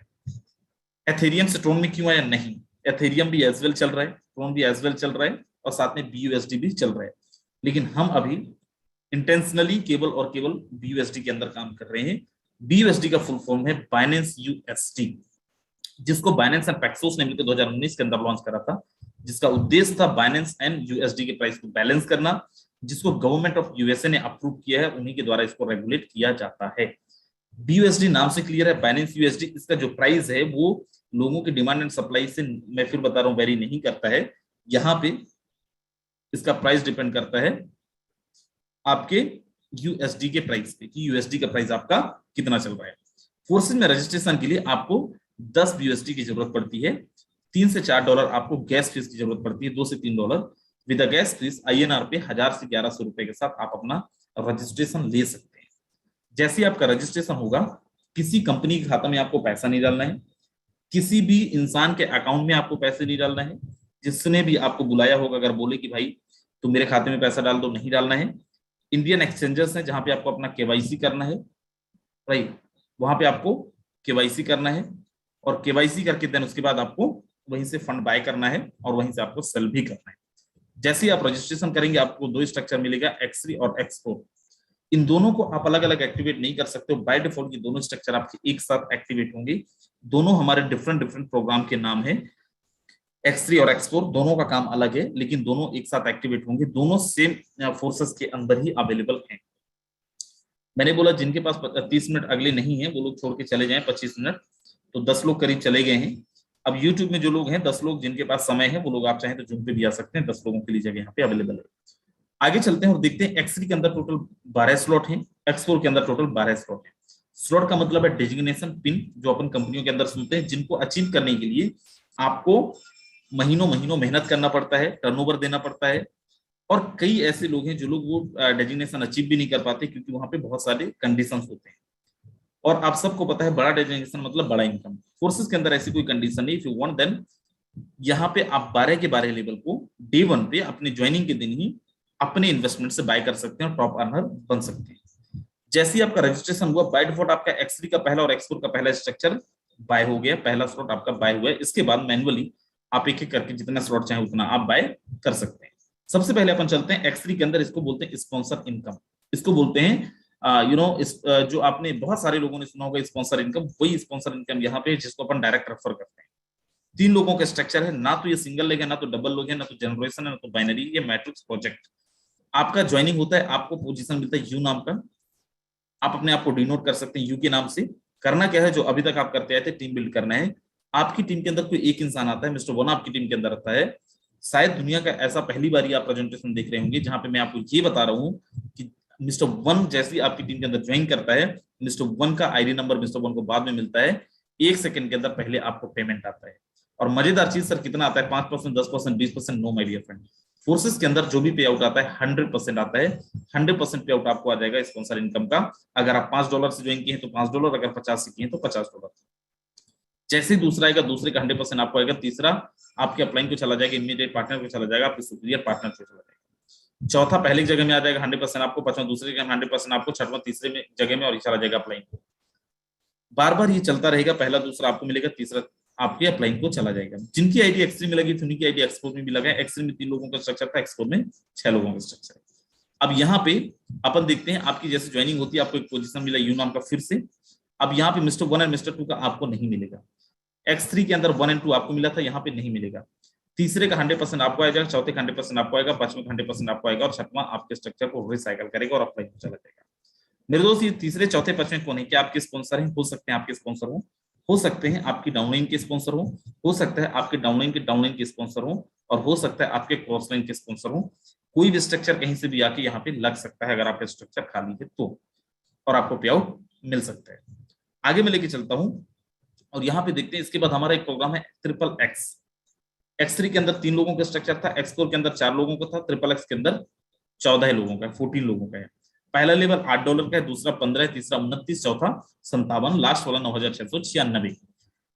Speaker 2: एथेरियम से ट्रोन में क्यों आया? नहीं, एथेरियम भी एज वेल चल रहा है, ट्रोन भी एज वेल चल रहा है, और साथ में BUSD भी चल रहा है। लेकिन हम अभी इंटेंशनली केवल और केवल BUSD के अंदर काम कर रहे हैं। BUSD का फुल फॉर्म है बाइनेंस USD, जिसको बाइनेंस एंड पैक्सोस ने मिलकर 2019 के अंदर लॉन्च करा था, जिसका उद्देश्य था बाइनेंस एंड USD के प्राइस को बैलेंस करना, जिसको गवर्नमेंट ऑफ USA ने अप्रूव किया है, उन्हीं के द्वारा इसको रेगुलेट किया जाता है। BUSD नाम से क्लियर है, बाइनेंस USD, इसका जो प्राइस है वो लोगों की डिमांड एंड सप्लाई से, मैं फिर बता रहा हूं, वेरी नहीं करता है। यहाँ पे इसका प्राइस डिपेंड करता है आपके USD के प्राइस पे, कि USD का प्राइस आपका कितना चल रहा है। फोर्सेज में रजिस्ट्रेशन के लिए आपको 10 BUSD की जरूरत पड़ती है। $3 से $4 आपको गैस फीस की जरूरत पड़ती है, $2 से $3। विद गैस फीस INR पे 1000 से 1100 रुपए के साथ आप अपना रजिस्ट्रेशन ले सकते हैं। जैसे ही आपका रजिस्ट्रेशन होगा, किसी कंपनी के खाता में आपको पैसा नहीं डालना है, किसी भी इंसान के अकाउंट में आपको पैसे नहीं डालना है। जिसने भी आपको बुलाया होगा, अगर बोले कि भाई तुम मेरे खाते में पैसा डाल दो, नहीं डालना है। इंडियन एक्सचेंजर्स है जहां पे आपको अपना KYC करना है, राइट, वहां पे आपको KYC करना है, और KYC करके देन उसके बाद आपको वहीं से फंड बाय करना है और वहीं से आपको सेल भी करना है। जैसे ही आप रजिस्ट्रेशन करेंगे, आपको 2 स्ट्रक्चर मिलेगा, X3 और X4। इन दोनों को आप अलग अलग एक्टिवेट नहीं कर सकते हो, बाय डिफॉल्ट ये दोनों स्ट्रक्चर आपके एक साथ एक्टिवेट होंगे। दोनों हमारे डिफरेंट डिफरेंट प्रोग्राम के नाम है। X3 और X4 दोनों का काम अलग है, लेकिन दोनों एक साथ एक्टिवेट होंगे, दोनों सेम फोर्सेस के अंदर ही अवेलेबल हैं। मैंने बोला जिनके पास 30 मिनट अगले नहीं है वो लोग छोड़ के चले जाएं 25 मिनट, तो 10 लोग करीब चले गए हैं। अब YouTube में जो लोग हैं 10 लोग जिनके पास समय है वो लोग आप चाहें तो जूम पे भी आ सकते हैं, 10 लोगों के लिए जगह यहाँ पे अवेलेबल है। आगे चलते हैं और देखते हैं X3 के अंदर टोटल 12 स्लॉट हैं, X4 के अंदर टोटल 12 स्लॉट है। स्लॉट का मतलब है डेजिग्नेशन पिन, जो अपन कंपनियों के अंदर सुनते हैं, जिनको अचीव करने के लिए आपको महीनों महीनों मेहनत करना पड़ता है, टर्नओवर देना पड़ता है। और कई ऐसे लोग हैं जो लोग वो डेजिग्नेशन अचीव भी नहीं कर पाते, क्योंकि वहां पे बहुत सारे कंडीशंस होते हैं। और आप सबको पता है बड़ा डेजिग्नेशन मतलब बड़ा इनकम। फोर्सेस के अंदर ऐसी कोई कंडीशन नहीं। इफ यू वांट देन यहाँ पे आप 12 के 12 लेवल को डे 1 पे अपने ज्वाइनिंग के दिन ही अपने इन्वेस्टमेंट से बाय कर सकते हैं और टॉप अर्नर बन सकते हैं। जैसे ही आपका रजिस्ट्रेशन हुआ, बाय डिफॉल्ट आपका X3 का पहला और X4 का पहला स्ट्रक्चर बाय हो गया, पहला स्लॉट आपका बाय हुआ है। इसके बाद मैन्युअली आप एक एक करके जितना स्लॉट चाहे उतना आप बाय कर सकते हैं। सबसे पहले अपन चलते हैं X3 के अंदर, इसको बोलते हैं स्पॉन्सर इनकम। इसको बोलते हैं जो आपने बहुत सारे लोगों ने सुना होगा स्पॉन्सर इनकम, वही स्पॉन्सर इनकम यहाँ पे जिसको अपन डायरेक्ट रेफर करते हैं। 3 लोगों का स्ट्रक्चर है, ना तो ये सिंगल लेग है, ना तो डबल लोग है, ना तो जनरेशन है, ना तो बाइनरी। ये मैट्रिक्स प्रोजेक्ट आपका ज्वाइनिंग होता है, आपको पोजीशन मिलता है यू नाम का। आप अपने आप को डिनोट कर सकते हैं यू के नाम से। करना क्या है, जो अभी तक आप करते आए थे, टीम बिल्ड करना है। आपकी टीम के अंदर कोई एक इंसान आता है, मिस्टर वन आपकी टीम के अंदर आता है। शायद दुनिया का ऐसा पहली बार आप प्रेजेंटेशन देख रहे होंगे जहां पे मैं आपको ये बता रहा हूं कि मिस्टर वन जैसे आपकी टीम के अंदर ज्वाइन करता है, मिस्टर वन का आईडी नंबर मिस्टर वन को बाद में मिलता है। 1 सेकंड के अंदर पहले आपको पेमेंट आता है। और मजेदार चीज सर कितना आता है, 5%, 10%, 20%? No my dear friend, forces के अंदर जो भी पे आउट आता है 100% आता है। 100% पे आउट आपको आ जाएगा स्पॉन्सर इनकम का। अगर आप $5 से ज्वाइन किए हैं तो $5, अगर 50 से किए तो $50। जैसे दूसरा आएगा, दूसरे का 100% आपको आएगा। तीसरा आपके अपलाइन को चला जाएगा, इमीडिएट पार्टनर को चला जाएगा, आपके सुपीरियर पार्टनर को चला जाएगा। चौथा पहले जगह में आ जाएगा 100% आपको, पांचवा दूसरे जगह में 100% आपको, छठवां तीसरे में जगह में और चला जाएगा अपलाइन को। बार बार ये चलता रहेगा, पहला दूसरा आपको मिलेगा, तीसरा आपके अपलाइन को चला जाएगा। जिनकी आईडी X3 में लगी थी उनकी आईडी X4 में भी लगा है। X3 में 3 लोगों का स्ट्रक्चर था, X4 में 6 लोगों का स्ट्रक्चर है। अब यहाँ पे अपन देखते हैं आपकी जैसे ज्वाइनिंग होती है, आपको एक पोजीशन मिला यू नाम का फिर से। अब यहाँ पे मिस्टर 1 और मिस्टर 2 का आपको नहीं मिलेगा। X3 के अंदर 1 और 2 आपको मिला था, यहाँ पे नहीं मिलेगा। तीसरे का 100% आपको आएगा, चौथे का 100% आपको आएगा, पांचवें का 100% आपको आएगा, और छठवां आपके स्ट्रक्चर को रिसाइकल करेगा और अपलाइन को चला जाएगा। मेरे दोस्त ये तीसरे चौथे पांचवें कौन है? क्या आपके स्पॉन्सर हैं? हो सकते हैं आपके स्पॉन्सर हो सकते हैं आपकी डाउनलाइन के स्पॉन्सर हो सकता है आपके डाउनलाइन के स्पॉन्सर हो, और हो सकता है आपके क्रॉसलाइन के स्पॉन्सर हो। कोई भी स्ट्रक्चर कहीं से भी आके यहाँ पे लग सकता है अगर आपका स्ट्रक्चर खाली है तो, और आपको पे आउट मिल सकता है। आगे मैं लेके चलता हूँ और यहाँ पे देखते हैं। इसके बाद हमारा एक प्रोग्राम है XXX। X3 के अंदर 3 लोगों का स्ट्रक्चर था, X4 के अंदर 4 लोगों का था, XXX के अंदर 14 लोगों का है, 14 लोगों का है। पहला लेवल $8 का है, दूसरा 15 है, तीसरा 29, चौथा 57, लास्ट वाला 9696।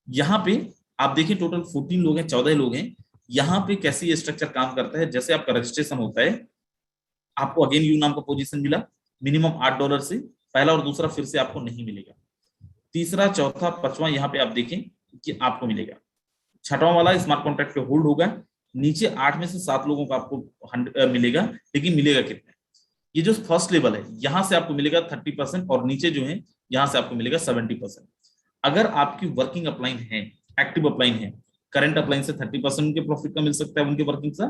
Speaker 2: यहाँ पे आप देखिए टोटल 14 लोग हैं, 14 लोग हैं। यहाँ पे कैसे ये स्ट्रक्चर काम करता है, जैसे आपका रजिस्ट्रेशन होता है, आपको अगेन यू नाम का पोजीशन मिला, मिनिमम $8 से पहला और दूसरा फिर से आपको नहीं मिलेगा, तीसरा चौथा पांचवा यहाँ पे आप देखें कि आपको मिलेगा, छठवां वाला स्मार्ट कॉन्ट्रैक्ट पे होल्ड होगा, नीचे 8 में से 7 लोगों को आपको मिलेगा, लेकिन मिलेगा कितना, ये जो फर्स्ट लेवल है यहां से आपको मिलेगा 30% और नीचे जो है यहां से आपको मिलेगा 70%। अगर आपकी वर्किंग अपलाइन है, एक्टिव अपलाइन है, करंट अपलाइन से 30% उनके प्रॉफिट का मिल सकता है उनके वर्किंग से,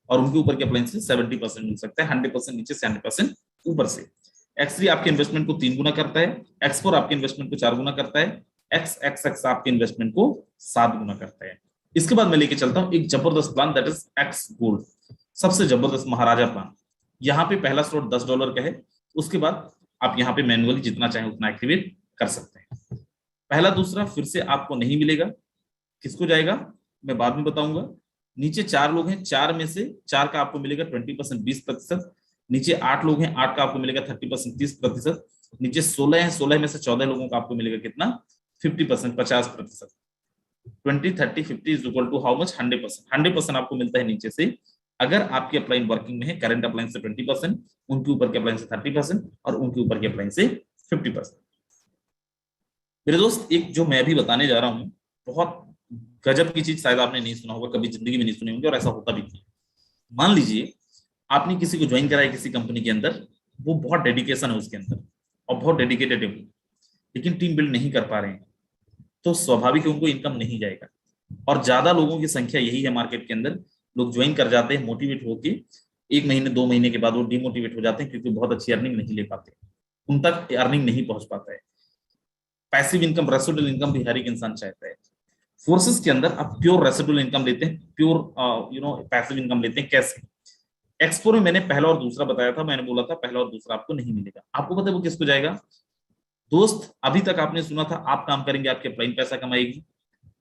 Speaker 2: और उनके ऊपर के अपलाइन से 70% मिल सकता है, 100% नीचे से 100% ऊपर से। X3 आपके इन्वेस्टमेंट को 3 गुना करता है, X4 आपके इन्वेस्टमेंट को 4 गुना करता है, XX आपके इन्वेस्टमेंट को 7 गुना करता है। इसके बाद मैं लेके चलता हूं एक जबरदस्त plan, that is X gold, सबसे जबरदस्त महाराजा प्लान। यहाँ पे पहला स्लॉट $10 का है, उसके बाद आप यहाँ पे मैनुअली जितना चाहे उतना एक्टिवेट कर सकते हैं। पहला दूसरा फिर से आपको नहीं मिलेगा, किसको जाएगा मैं बाद में बताऊंगा। नीचे 4 लोग हैं, 4 में से 4 का आपको मिलेगा 20% 20%, नीचे 8 लोग हैं, 8 का आपको मिलेगा 30% 30%, नीचे 16 हैं, 16 में से 14 लोगों का आपको मिलेगा कितना 50% 50%, 20 30 50 is equal to how much 100%। 100% आपको मिलता है नीचे से, अगर आपकी अपलाइन वर्किंग में है, करंट अपलाइन से 20%, उनके ऊपर के अपलाइन से 30% और उनके ऊपर के अपलाइन से 50%। मेरे दोस्त एक जो मैं भी बताने जा रहा हूं बहुत गजब की चीज, शायद आपने नहीं सुना होगा, कभी जिंदगी में नहीं सुनी होगी और ऐसा होता भी नहीं। मान लीजिए आपने किसी को ज्वाइन कराया किसी कंपनी के अंदर, वो बहुत डेडिकेशन है उसके अंदर और बहुत डेडिकेटेड है, लेकिन टीम बिल्ड नहीं कर पा रहे हैं, तो स्वाभाविक है उनको इनकम नहीं जाएगा। और ज्यादा लोगों की संख्या यही है मार्केट के अंदर, लोग ज्वाइन कर जाते हैं मोटिवेट होके, 1 महीने 2 महीने के बाद वो डिमोटिवेट हो जाते हैं क्योंकि बहुत अच्छी अर्निंग नहीं ले पाते, उन तक अर्निंग नहीं पहुंच पाता है। पैसिव इनकम, रेसिडुअल इनकम भी हर एक इंसान चाहता है। फोर्सेस के अंदर आप प्योर रेसिडुअल इनकम लेते हैं, प्योर पैसिव इनकम लेते हैं। कैसे? X4 में मैंने पहला और दूसरा बताया था, मैंने बोला था पहला और दूसरा आपको नहीं मिलेगा। आपको पता है वो किसको जाएगा? दोस्त अभी तक आपने सुना था आप काम करेंगे आपके अपलाइन पैसा कमाएगी,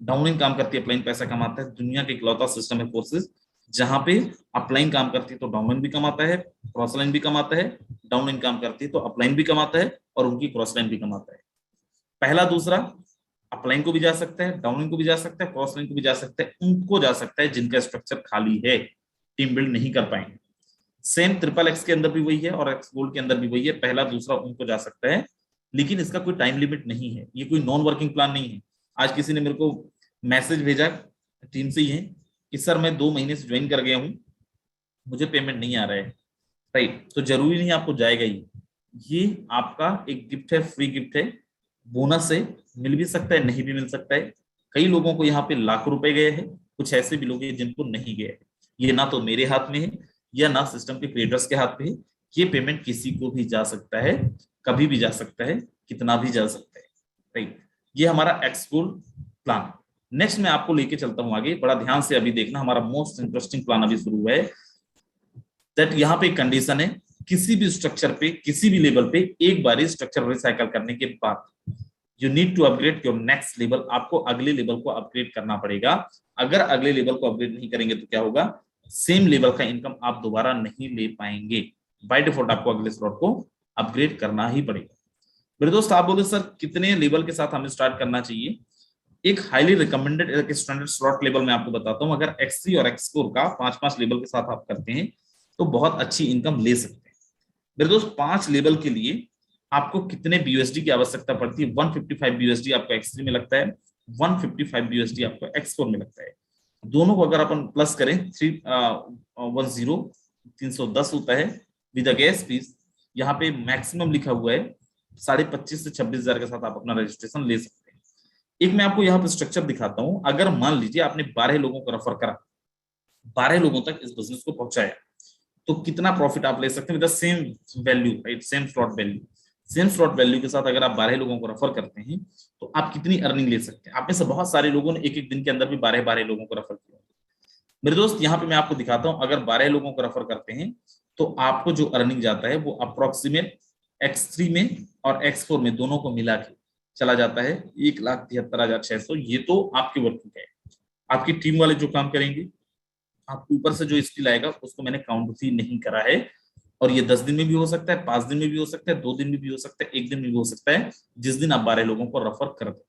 Speaker 2: डाउनलाइन काम करती है अपलाइन पैसा कमाता है। दुनिया के इकलौता सिस्टम है फोर्सेस जहां पे अपलाइन काम करती है तो डाउनलाइन भी कमाता है, क्रॉस लाइन भी कमाता है, डाउनलाइन काम करती है तो अपलाइन भी कमाता है और उनकी क्रॉस लाइन भी कमाता है। पहला दूसरा अपलाइन को भी जा सकता है, डाउनलाइन को भी जा सकता है, क्रॉस लाइन को भी जा सकता है, उनको जा सकता है जिनका स्ट्रक्चर खाली है, टीम बिल्ड नहीं कर पाएंगे। सेम XXX के अंदर भी वही है और X गोल्ड के अंदर भी वही है, पहला दूसरा उनको जा सकता है, लेकिन इसका कोई टाइम लिमिट नहीं है, ये कोई नॉन वर्किंग प्लान नहीं है। आज किसी ने मेरे को मैसेज भेजा टीम से ही है कि सर मैं 2 महीने से ज्वाइन कर गया हूं, मुझे पेमेंट नहीं आ रहा है। राइट, तो जरूरी नहीं आपको जाएगा ही, ये आपका एक गिफ्ट है, फ्री गिफ्ट है, बोनस है, मिल भी सकता है नहीं भी मिल सकता है। कई लोगों को यहाँ पे लाखों रुपए गए हैं, कुछ ऐसे भी लोग हैं जिनको नहीं गए है। ये ना तो मेरे हाथ में है या ना सिस्टम के क्रिएटर्स के हाथ में है, ये पेमेंट किसी को भी जा सकता है, कभी भी जा सकता है, कितना भी जा सकता है। राइट, ये हमारा X गोल्ड प्लान। नेक्स्ट मैं आपको लेके चलता हूं आगे, बड़ा ध्यान से अभी देखना, हमारा मोस्ट इंटरेस्टिंग प्लान अभी शुरू हुआ है। दैट यहाँ पे कंडीशन है, किसी भी स्ट्रक्चर पे किसी भी लेवल पे एक बार स्ट्रक्चर रिसाइकल करने के बाद you need to upgrade your next level, आपको अगले लेवल को अपग्रेड करना पड़ेगा। अगर अगले लेवल को अपग्रेड नहीं करेंगे तो क्या होगा? सेम लेवल का इनकम आप दोबारा नहीं ले पाएंगे। बाय डिफॉल्ट आपको अगले स्लॉट को अपग्रेड करना ही पड़ेगा। मेरे दोस्त आप बोले सर कितने लेवल के साथ हमें स्टार्ट करना चाहिए? एक हाईली रिकमेंडेड एक स्टैंडर्ड स्लॉट लेवल मैं आपको बताता हूं। अगर X3 और X4 का 5-5 लेवल के साथ आप करते हैं तो बहुत अच्छी इनकम ले सकते हैं। मेरे दोस्त 5 लेवल के लिए आपको कितने BUSD की आवश्यकता पड़ती है? 155 BUSD आपको X3 में लगता है, 155 BUSD आपको X4 में लगता है। दोनों को अगर अपन प्लस करें 310 होता है विद गैस फीस। यहाँ पे मैक्सिमम लिखा हुआ है 25,500 से 26,000 के साथ आप अपना रजिस्ट्रेशन ले सकते हैं। एक मैं आपको यहाँ पे स्ट्रक्चर दिखाता हूं। अगर मान लीजिए आपने 12 लोगों को रेफर करा, 12 लोगों तक इस बिजनेस को पहुंचाया, तो कितना प्रॉफिट आप ले सकते हैं with the same value, right, same slot value. Same slot value के साथ अगर आप 12 लोगों को रेफर करते हैं तो आप कितनी अर्निंग ले सकते हैं? आप में से बहुत सारे लोगों ने एक दिन के अंदर भी 12 लोगों को रेफर किया। मेरे दोस्त यहाँ पे मैं आपको दिखाता हूं, अगर 12 लोगों को रेफर करते हैं तो आपको जो अर्निंग जाता है वो अप्रोक्सीमेट X3 में और X4 में दोनों को मिला के चला जाता है 1,73,600। ये तो आपकी वर्किंग है, आपकी टीम वाले जो काम करेंगे, आपके ऊपर से जो स्किल आएगा उसको मैंने काउंट भी नहीं करा है। और ये 10 दिन में भी हो सकता है, 5 दिन में भी हो सकता है, 2 दिन में भी हो सकता है, 1 दिन में भी हो सकता है, जिस दिन आप 12 लोगों को रेफर कर दो।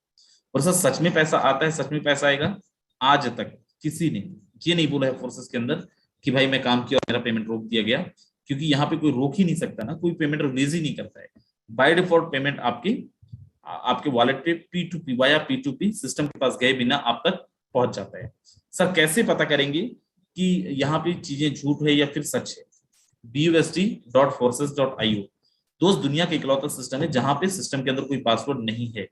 Speaker 2: और सर सच में पैसा आता है, सच में पैसा आएगा? आज तक किसी ने ये नहीं बोला है फोर्सेस के अंदर कि भाई मैं काम किया और मेरा पेमेंट रोक दिया गया, क्योंकि यहाँ पे कोई रोक ही नहीं सकता ना, कोई पेमेंट रिलीज ही नहीं करता है। बाय डिफॉल्ट पेमेंट आपके वॉलेट पे P2P वाया P2P सिस्टम के पास गए बिना आप तक पहुंच जाता है। सर कैसे पता करेंगे कि यहाँ पे चीजें झूठ है या फिर सच है? BUSD.forces.io दोस्त दुनिया का इकलौता सिस्टम है जहां पे सिस्टम के अंदर कोई पासवर्ड नहीं है,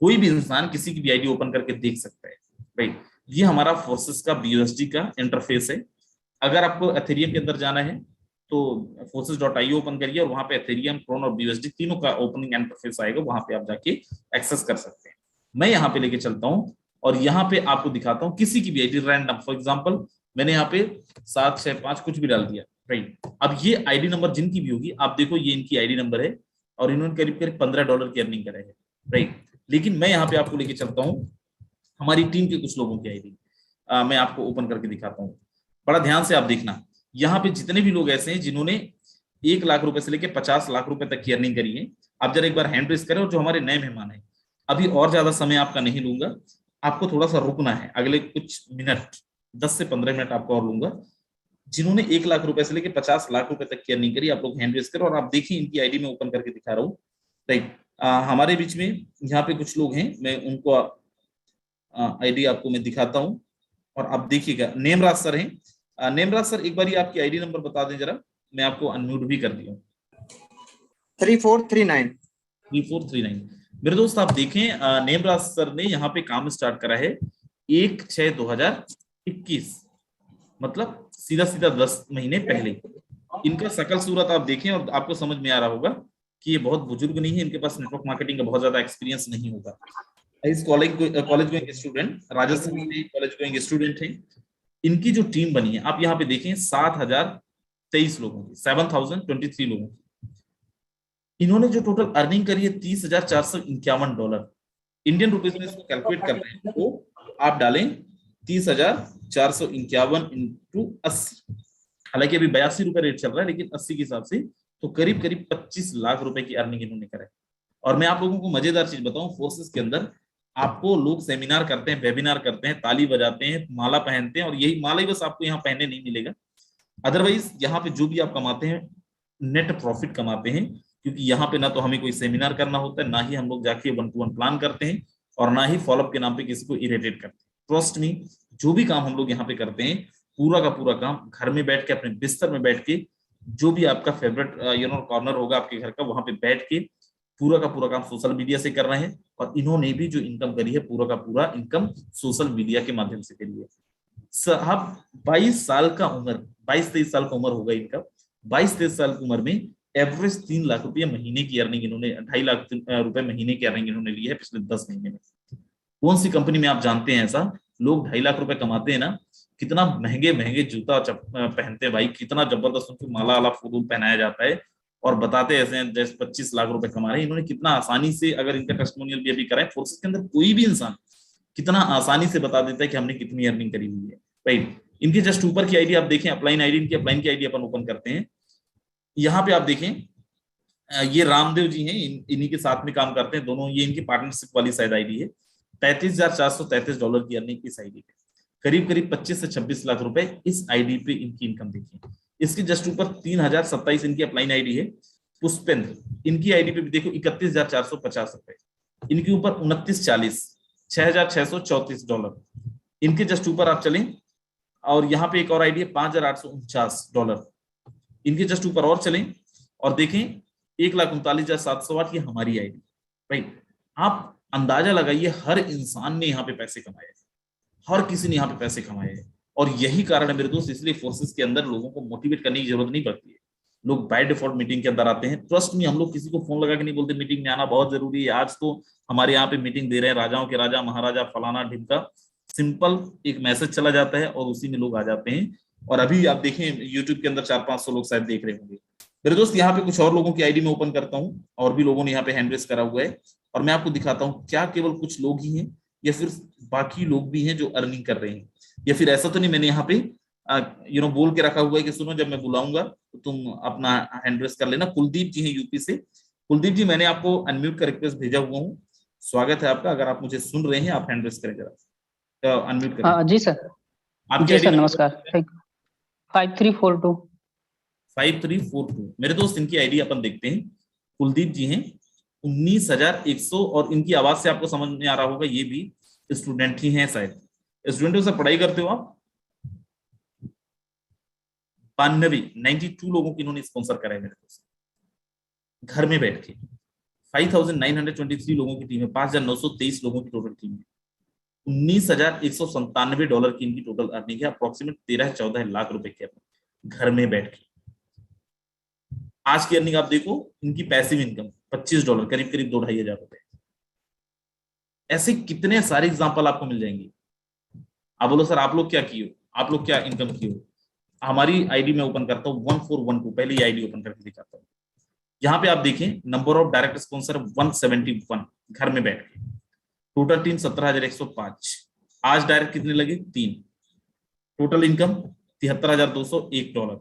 Speaker 2: कोई भी इंसान किसी की भी आईडी ओपन करके देख सकता है। राइट, ये हमारा फोर्सेस का BUSD का इंटरफेस है। अगर आपको एथेरियम के अंदर जाना है तो forces.io ओपन करिए और वहां पे एथेरियम, ट्रोन और BUSD तीनों का ओपनिंग इंटरफेस आएगा, वहां पे आप जाके एक्सेस कर सकते हैं। मैं यहाँ पे लेके चलता हूँ और यहाँ पे आपको दिखाता हूँ किसी की भी आईडी रैंडम। फॉर एग्जांपल मैंने यहाँ पे 765 कुछ भी डाल दिया। राइट, अब ये आईडी नंबर जिनकी भी होगी, आप देखो ये इनकी आईडी नंबर है और इन्होंने करीब करीब $15 की अर्निंग करे है। राइट, लेकिन मैं यहाँ पे आपको लेके चलता हूँ हमारी टीम के कुछ लोगों की आईडी, मैं आपको ओपन करके दिखाता हूँ। बड़ा ध्यान से आप देखना, यहाँ पे जितने भी लोग ऐसे हैं जिन्होंने 1 लाख रुपए से लेकर 50 लाख रुपए तक की अर्निंग करी है, आप जरा एक बार हैंड रेस करें। और जो हमारे नए मेहमान हैं, अभी और ज्यादा समय आपका नहीं लूंगा, आपको थोड़ा सा रुकना है, अगले कुछ मिनट 10 से 15 मिनट आपको और लूंगा। जिन्होंने 1 लाख रुपए से लेकर 50 लाख रुपए तक की अर्निंग करी, आप लोग हैंड रेस करें और आप देखिए इनकी आईडी में ओपन करके दिखा रहा हूँ। राइट, हमारे बीच में यहाँ पे कुछ लोग हैं, मैं उनको आईडी आपको मैं दिखाता हूँ और आप देखिएगा। नेमराज सर हैं। नेमराज सर एक बार आपकी आईडी नंबर बता दें जरा, मैं आपको अनम्यूट भी कर दिया। 3439 मेरे दोस्त आप देखें, नेमराज सर ने यहाँ पे काम स्टार्ट करा है 1/6/2021, मतलब सीधा सीधा 10 महीने पहले। इनका शकल सूरत आप देखें और आपको समझ में आ रहा होगा कि ये बहुत बुजुर्ग नहीं है, इनके पास नेटवर्क मार्केटिंग का बहुत ज्यादा एक्सपीरियंस नहीं होगा। इस कॉलेज गोइंग स्टूडेंट, राजस्थान में कॉलेज गोइंग स्टूडेंट है। इनकी जो टीम बनी है आप यहाँ पे देखें 7023 लोगों की, 7023 लोगों की। इन्होंने जो टोटल अर्निंग करी है $30,451। इंडियन रुपीज में इसको कैलकुलेट कर रहे हैं तो आप डालें 30,451 इंटू 80। हालांकि अभी 82 रुपए रेट चल रहा है, लेकिन 80 के हिसाब से तो करीब करीब 25 लाख रुपए की अर्निंग इन्होंने करा है। और मैं आप लोगों को मजेदार चीज बताऊं, फोर्सेस के अंदर आपको लोग सेमिनार करते हैं, वेबिनार करते हैं, ताली बजाते हैं, माला पहनते हैं, और यही माला ही बस आपको यहाँ पहनने नहीं मिलेगा। अदरवाइज यहाँ पे जो भी आप कमाते हैं नेट प्रॉफिट कमाते हैं, क्योंकि यहाँ पे ना तो हमें कोई सेमिनार करना होता है, ना ही हम लोग जाके 1-to-1 प्लान करते हैं, और ना ही फॉलोअप के नाम पे किसी को इरिटेट करते हैं। ट्रस्ट मी, जो भी काम हम लोग यहाँ पे करते हैं पूरा का पूरा काम घर में बैठ के, अपने बिस्तर में बैठ के, जो भी आपका फेवरेट कॉर्नर होगा आपके घर का, वहां पे बैठ के पूरा का पूरा काम सोशल मीडिया से कर रहे हैं। और इन्होंने भी जो इनकम करी है पूरा का पूरा इनकम सोशल मीडिया के माध्यम से करी है। साहब 22 साल का उम्र, 22-23 साल का उम्र होगा इनका, 22-23 साल की उम्र में एवरेज 3 लाख रुपये महीने की अर्निंग इन्होंने, 2.5 लाख रुपए महीने की अर्निंग इन्होंने ली है पिछले 10 महीने में। कौन सी कंपनी में आप जानते हैं ऐसा लोग 2.5 लाख रुपए कमाते हैं ना? कितना महंगे महंगे जूता पहनते हैं भाई, कितना जबरदस्त उनको माला वाला फूल पहनाया जाता है, और बताते ऐसे हैं जैसे 25 लाख रुपए कमा रहे हैं। इन्होंने कितना आसानी से, अगर इनका टेस्टिमोनियल भी अभी कराए फोर्सेस के अंदर, कोई भी इंसान कितना आसानी से बता देता है कि हमने कितनी अर्निंग करी हुई है। राइट, इनके जस्ट ऊपर की आईडी आप देखें, अपलाइन आईडी, इनकी अपलाइन की आईडी अपन ओपन करते हैं। यहाँ पे आप देखें ये रामदेव जी हैं, इन्हीं के साथ में काम करते हैं दोनों, ये इनकी पार्टनरशिप वाली शायद आईडी है। $35,433 की अर्निंग इस आईडी पे, करीब करीब 25 से 26 लाख रुपए इस आईडी पे इनकी इनकम देखिए। इसके जस्ट ऊपर 3027 इनकी अपलाइन आईडी है। पुष्पेंद्र, इनकी आईडी पे भी देखो 31,450 रुपए, इनके ऊपर 2940, $6,634। इनके जस्ट ऊपर आप चलें और यहाँ पे एक और आईडी है $5,849, इनके जस्ट ऊपर और चलें और देखें 1,39,708 ये हमारी आईडी। राइट, आप अंदाजा लगाइए, हर इंसान ने यहाँ पे पैसे कमाए, हर किसी ने यहाँ पे पैसे कमाए हैं। और यही कारण है मेरे दोस्त, इसलिए फोर्सेस के अंदर लोगों को मोटिवेट करने की जरूरत नहीं पड़ती है, लोग बाय डिफॉल्ट मीटिंग के अंदर आते हैं। ट्रस्ट में हम लोग किसी को फोन लगा के नहीं बोलते मीटिंग में आना बहुत जरूरी है, आज तो हमारे यहाँ पे मीटिंग दे रहे हैं राजाओं के राजा महाराजा फलाना ढिमका, सिंपल एक मैसेज चला जाता है और उसी में लोग आ जाते हैं। और अभी आप देखें यूट्यूब के अंदर 400-500 लोग शायद देख रहे होंगे मेरे दोस्त। यहाँ पे कुछ और लोगों की आईडी में ओपन करता हूँ, और भी लोगों ने यहाँ पे हैंड रेस करा हुआ है, और मैं आपको दिखाता हूँ क्या केवल कुछ लोग ही हैं या फिर बाकी लोग भी हैं जो अर्निंग कर रहे हैं, या फिर ऐसा तो नहीं मैंने यहाँ पे बोल के रखा हुआ है कि सुनो जब मैं बुलाऊंगा तो तुम अपना हैंड रेस कर लेना। कुलदीप जी हैं यूपी से। कुलदीप जी, मैंने आपको अनम्यूट का रिक्वेस्ट भेजा हुआ हूँ, स्वागत है आपका। अगर आप मुझे सुन रहे हैं, आप हैंड रेस करें जरा, अनम्यूट करें।
Speaker 3: जी सर।
Speaker 2: आपकी
Speaker 3: जी सर,
Speaker 2: आईडी
Speaker 3: नमस्कार। 5342।
Speaker 2: 5342। मेरे दोस्त, इनकी आईडी अपन देखते हैं। कुलदीप जी हैं, 19,100। और इनकी आवाज से आपको समझ में आ रहा होगा ये भी स्टूडेंट ही हैं शायद। स्टूडेंटों से पढ़ाई करते हो आप? 92 लोगों की इन्होंने स्पॉन्सर करा है मेरे दोस्त, घर में बैठ के। 5,923 लोगों की टीम है, 5,923 लोगों की टोटल टीम है। $19,197 की इनकी टोटल अर्निंग है, अप्रोक्सीमेट 13-14 लाख रुपए के घर में बैठ के। आज की अर्निंग आप देखो, इनकी पैसिव इनकम $25, करीब करीब 2-2.5 हजार रुपए। ऐसे कितने सारे एग्जांपल आपको मिल जाएंगे। आप बोलो सर आप लोग क्या किए हो, आप लोग क्या इनकम किए हो। हमारी आईडी में ओपन करता हूँ 1412, पहले आईडी ओपन करके दिखाता हूँ। यहाँ पे आप देखें, नंबर ऑफ डायरेक्ट स्पॉन्सर 171, घर में बैठ के। Total team 17,105। आज डायरेक्ट कितने लगे? 3। टोटल इनकम $73,201,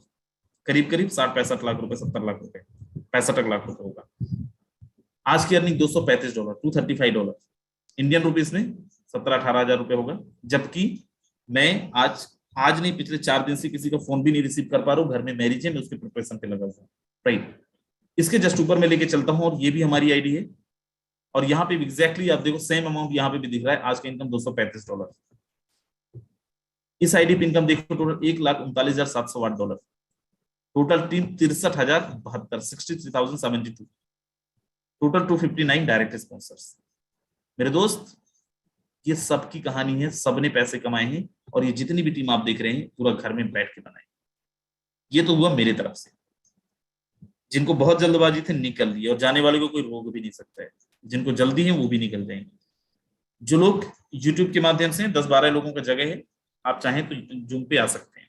Speaker 2: करीब करीब 60-65 लाख रुपए, 70 लाख रुपए, 65 लाख रुपए होगा। आज की अर्निंग $235, $235 इंडियन रुपीस में 17-18 हजार रुपए होगा। जबकि मैं आज नहीं, पिछले 4 दिन से किसी का फोन भी नहीं रिसीव कर पा रहा हूँ। घर में मैरिज है, मैं उसके प्रिपरेशन पे लगा हुआ हूँ, राइट। इसके जस्ट ऊपर में लेके चलता हूँ, और ये भी हमारी आईडी है। और यहाँ पे एग्जैक्टली आप देखो, सेम अमाउंट यहाँ पे भी दिख रहा है। आज का इनकम $235। इस आईडी पे इनकम देखो, total $1,39,708। Total team 63,072, 63,072। Total 259 direct sponsors. मेरे दोस्त, ये सबकी कहानी है, सबने पैसे कमाए हैं। और ये जितनी भी टीम आप देख रहे हैं, पूरा घर में बैठ के बनाए। ये तो हुआ मेरे तरफ से। जिनको बहुत जल्दबाजी थे निकल लिए, और जाने वाले को कोई रोक भी नहीं सकता है। जिनको जल्दी है वो भी निकल जाएंगे। जो लोग यूट्यूब के माध्यम से 10-12 लोगों का जगह है, आप चाहें तो जूम पे आ सकते हैं।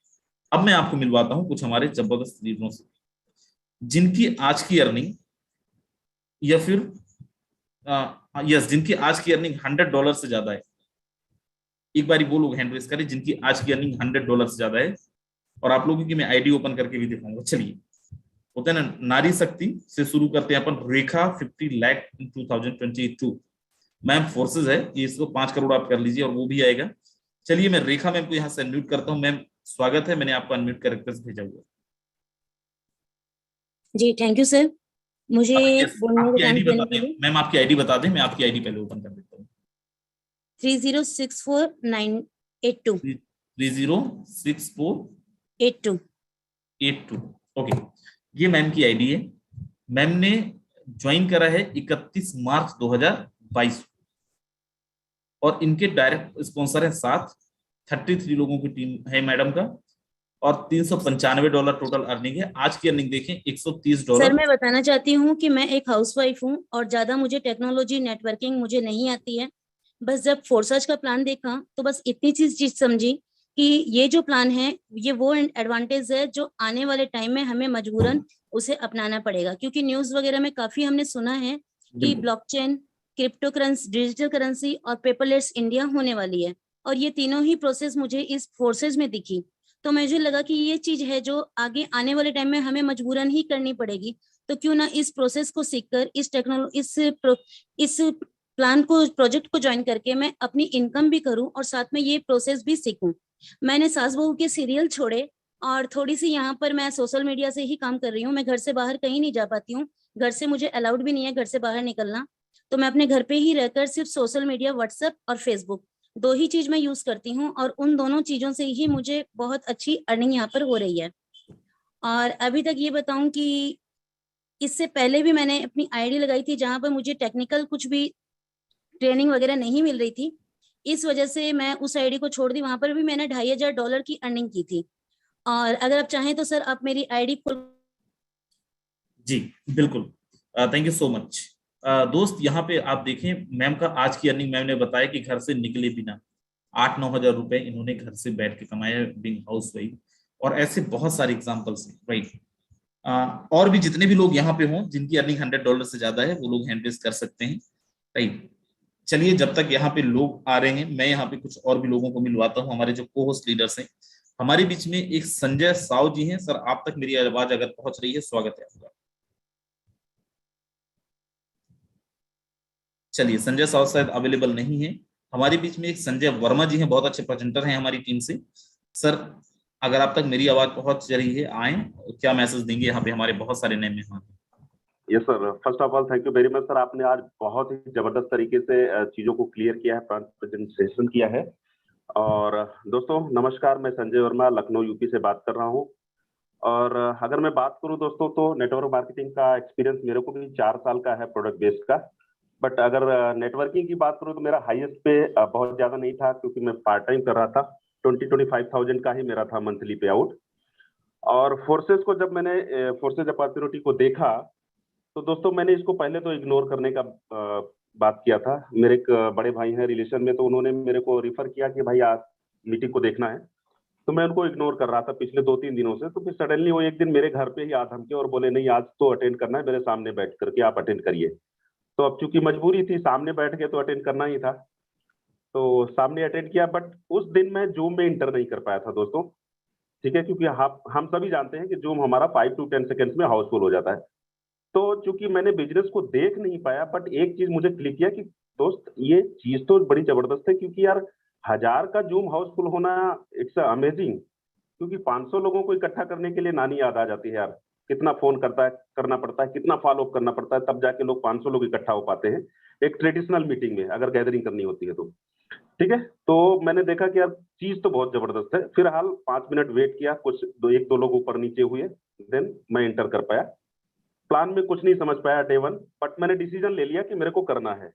Speaker 2: अब मैं आपको मिलवाता हूं कुछ हमारे जबरदस्त लीडरों से, जिनकी आज की अर्निंग, या फिर जिनकी आज की अर्निंग $100 से ज्यादा है। एक बारी वो लोग हैंड रेस करें जिनकी आज की अर्निंग $100 से ज्यादा है। और आप लोगों की मैं आईडी ओपन करके भी दिखाऊंगा। चलिए, होता है ना, नारी शक्ति से शुरू करते हैं अपन। रेखा 50 लाख इन 2022। मैम फोर्सेज है ये, इसको 5 करोड़ आप कर लीजिए और वो भी आएगा। चलिए, मैं रेखा मैम को यहाँ से अनम्यूट करता हूँ। मैम स्वागत है, मैंने आपको अनम्यूट कर रिक्वेस्ट भेजा हुआ।
Speaker 5: जी थैंक यू सर, मुझे बोलने का टाइम देने के लिए।
Speaker 2: मैम आपकी आईडी बता दें, मैं आपकी आईडी पहले ओपन कर देता हूँ।
Speaker 5: 3064-982
Speaker 2: 306482 ओके, ये मैम की आईडी है। मैम ने ज्वाइन करा है 31 मार्च 2022। और इनके डायरेक्ट स्पॉन्सर है 7, 33 लोगों की टीम है मैडम का। और $395 टोटल अर्निंग है। आज की अर्निंग देखें, $130।
Speaker 5: सर मैं बताना चाहती हूँ कि मैं एक हाउसवाइफ हूँ और ज्यादा मुझे टेक्नोलॉजी नेटवर्किंग मुझे नहीं आती है। बस जब फोर्सर्च का प्लान देखा तो बस इतनी चीज समझी कि ये जो प्लान है ये वो एडवांटेज है जो आने वाले टाइम में हमें मजबूरन उसे अपनाना पड़ेगा। क्योंकि न्यूज वगैरह में काफी हमने सुना है कि blockchain, crypto currency, digital currency और पेपरलेस इंडिया होने वाली है। और ये तीनों ही प्रोसेस मुझे इस फोर्सेज में दिखी। तो मुझे लगा कि ये चीज है जो आगे आने वाले टाइम में हमें मजबूरन ही करनी पड़ेगी। तो क्यों ना इस प्रोसेस को सीखकर, इस प्लान को, प्रोजेक्ट को ज्वाइन करके मैं अपनी इनकम भी करूं और साथ में ये प्रोसेस भी सीखूं। मैंने सास बहू के सीरियल छोड़े और थोड़ी सी यहाँ पर मैं सोशल मीडिया से ही काम कर रही हूँ। मैं घर से बाहर कहीं नहीं जा पाती हूँ, घर से मुझे अलाउड भी नहीं है घर से बाहर निकलना। तो मैं अपने घर पे ही रहकर सिर्फ सोशल मीडिया, व्हाट्सएप और फेसबुक, 2 ही चीज मैं यूज करती हूँ। और उन दोनों चीजों से ही मुझे बहुत अच्छी अर्निंग यहाँ पर हो रही है। और अभी तक ये बताऊं कि इससे पहले भी मैंने अपनी आईडी लगाई थी जहां पर मुझे टेक्निकल कुछ भी ट्रेनिंग वगैरह नहीं मिल रही थी। इस वजह से मैं उस आईडी को छोड़ दी। वहां पर भी मैंने $2,500 की अर्निंग की थी। और अगर आप चाहें तो सर आप मेरी आईडी खोल।
Speaker 2: जी बिल्कुल, थैंक यू सो मच। दोस्त, यहाँ पे आप देखें, मैम का आज की अर्निंग, मैम ने बताया कि घर से निकले बिना 8-9 हजार रुपए इन्होंने घर से बैठ के कमाया बीइंग हाउस वाइफ। और ऐसे बहुत सारे एग्जांपल्स हैं, राइट। और भी जितने भी लोग यहाँ पे हों जिनकी अर्निंग $100 से ज्यादा है, वो लोग हैंड रेस कर सकते हैं, राइट। चलिए, जब तक यहाँ पे लोग आ रहे हैं, मैं यहाँ पे कुछ और भी लोगों को मिलवाता हूँ। हमारे जो को होस्ट लीडर्स हैं, हमारे बीच में एक संजय साव जी हैं। सर, आप तक मेरी आवाज अगर पहुंच रही है, स्वागत है आपका। चलिए, संजय साव शायद अवेलेबल नहीं है हमारे बीच में। एक संजय वर्मा जी हैं, बहुत अच्छे प्रेजेंटर हैं हमारी टीम से। सर, अगर आप तक मेरी आवाज पहुंच रही है, आए, क्या मैसेज देंगे? यहाँ पे हमारे बहुत सारे नए मेहमान हैं।
Speaker 6: Yes sir, first of all thank you very much sir. आपने आज बहुत ही जबरदस्त तरीके से चीजों को क्लियर किया है, प्रेजेंटेशन किया है। और दोस्तों नमस्कार, मैं संजय वर्मा लखनऊ यूपी से बात कर रहा हूँ। और अगर मैं बात करूँ दोस्तों, तो नेटवर्क मार्केटिंग का एक्सपीरियंस मेरे को भी 4 साल का है प्रोडक्ट बेस्ड का। बट अगर नेटवर्किंग की बात करूँ तो मेरा हाईएस्ट पे बहुत ज्यादा नहीं था, क्योंकि मैं पार्ट टाइम कर रहा था। 25,000 का ही मेरा था मंथली पे आउट। और फोर्सेस को जब मैंने फोर्सेस अपॉर्चुनिटी को देखा, तो दोस्तों मैंने इसको पहले तो इग्नोर करने का बात किया था। मेरे एक बड़े भाई हैं रिलेशन में, तो उन्होंने मेरे को रिफर किया कि भाई आज मीटिंग को देखना है। तो मैं उनको इग्नोर कर रहा था पिछले 2-3 दिनों से। तो फिर सडनली वो एक दिन मेरे घर पे ही आ धमके और बोले नहीं, आज तो अटेंड करना है, मेरे सामने बैठ करके आप अटेंड करिए। तो अब चूंकि मजबूरी थी, सामने बैठ के तो अटेंड करना ही था, तो सामने अटेंड किया। बट उस दिन मैं जूम में इंटर नहीं कर पाया था दोस्तों, ठीक है, क्योंकि हम सभी जानते हैं कि जूम हमारा 5 to 10 सेकेंड्स में हाउसफुल हो जाता है। तो चूंकि मैंने बिजनेस को देख नहीं पाया, बट एक चीज मुझे क्लिक किया कि दोस्त ये चीज तो बड़ी जबरदस्त है, क्योंकि यार 1000 का जूम हाउसफुल होना, इट्स अमेजिंग। क्योंकि 500 लोगों को इकट्ठा करने के लिए नानी याद आ जाती है यार, कितना फोन करना पड़ता है, कितना फॉलो अप करना पड़ता है, तब जाके लोग 500 लोग इकट्ठा हो पाते हैं एक ट्रेडिशनल मीटिंग में, अगर गैदरिंग करनी होती है तो। ठीक है, तो मैंने देखा कि यार चीज तो बहुत जबरदस्त है। फिलहाल 5 मिनट वेट किया, कुछ 1-2 लोग ऊपर नीचे हुए, देन मैं एंटर कर पाया। प्लान में कुछ नहीं समझ पाया डे 1, बट मैंने डिसीजन ले लिया कि मेरे को करना है।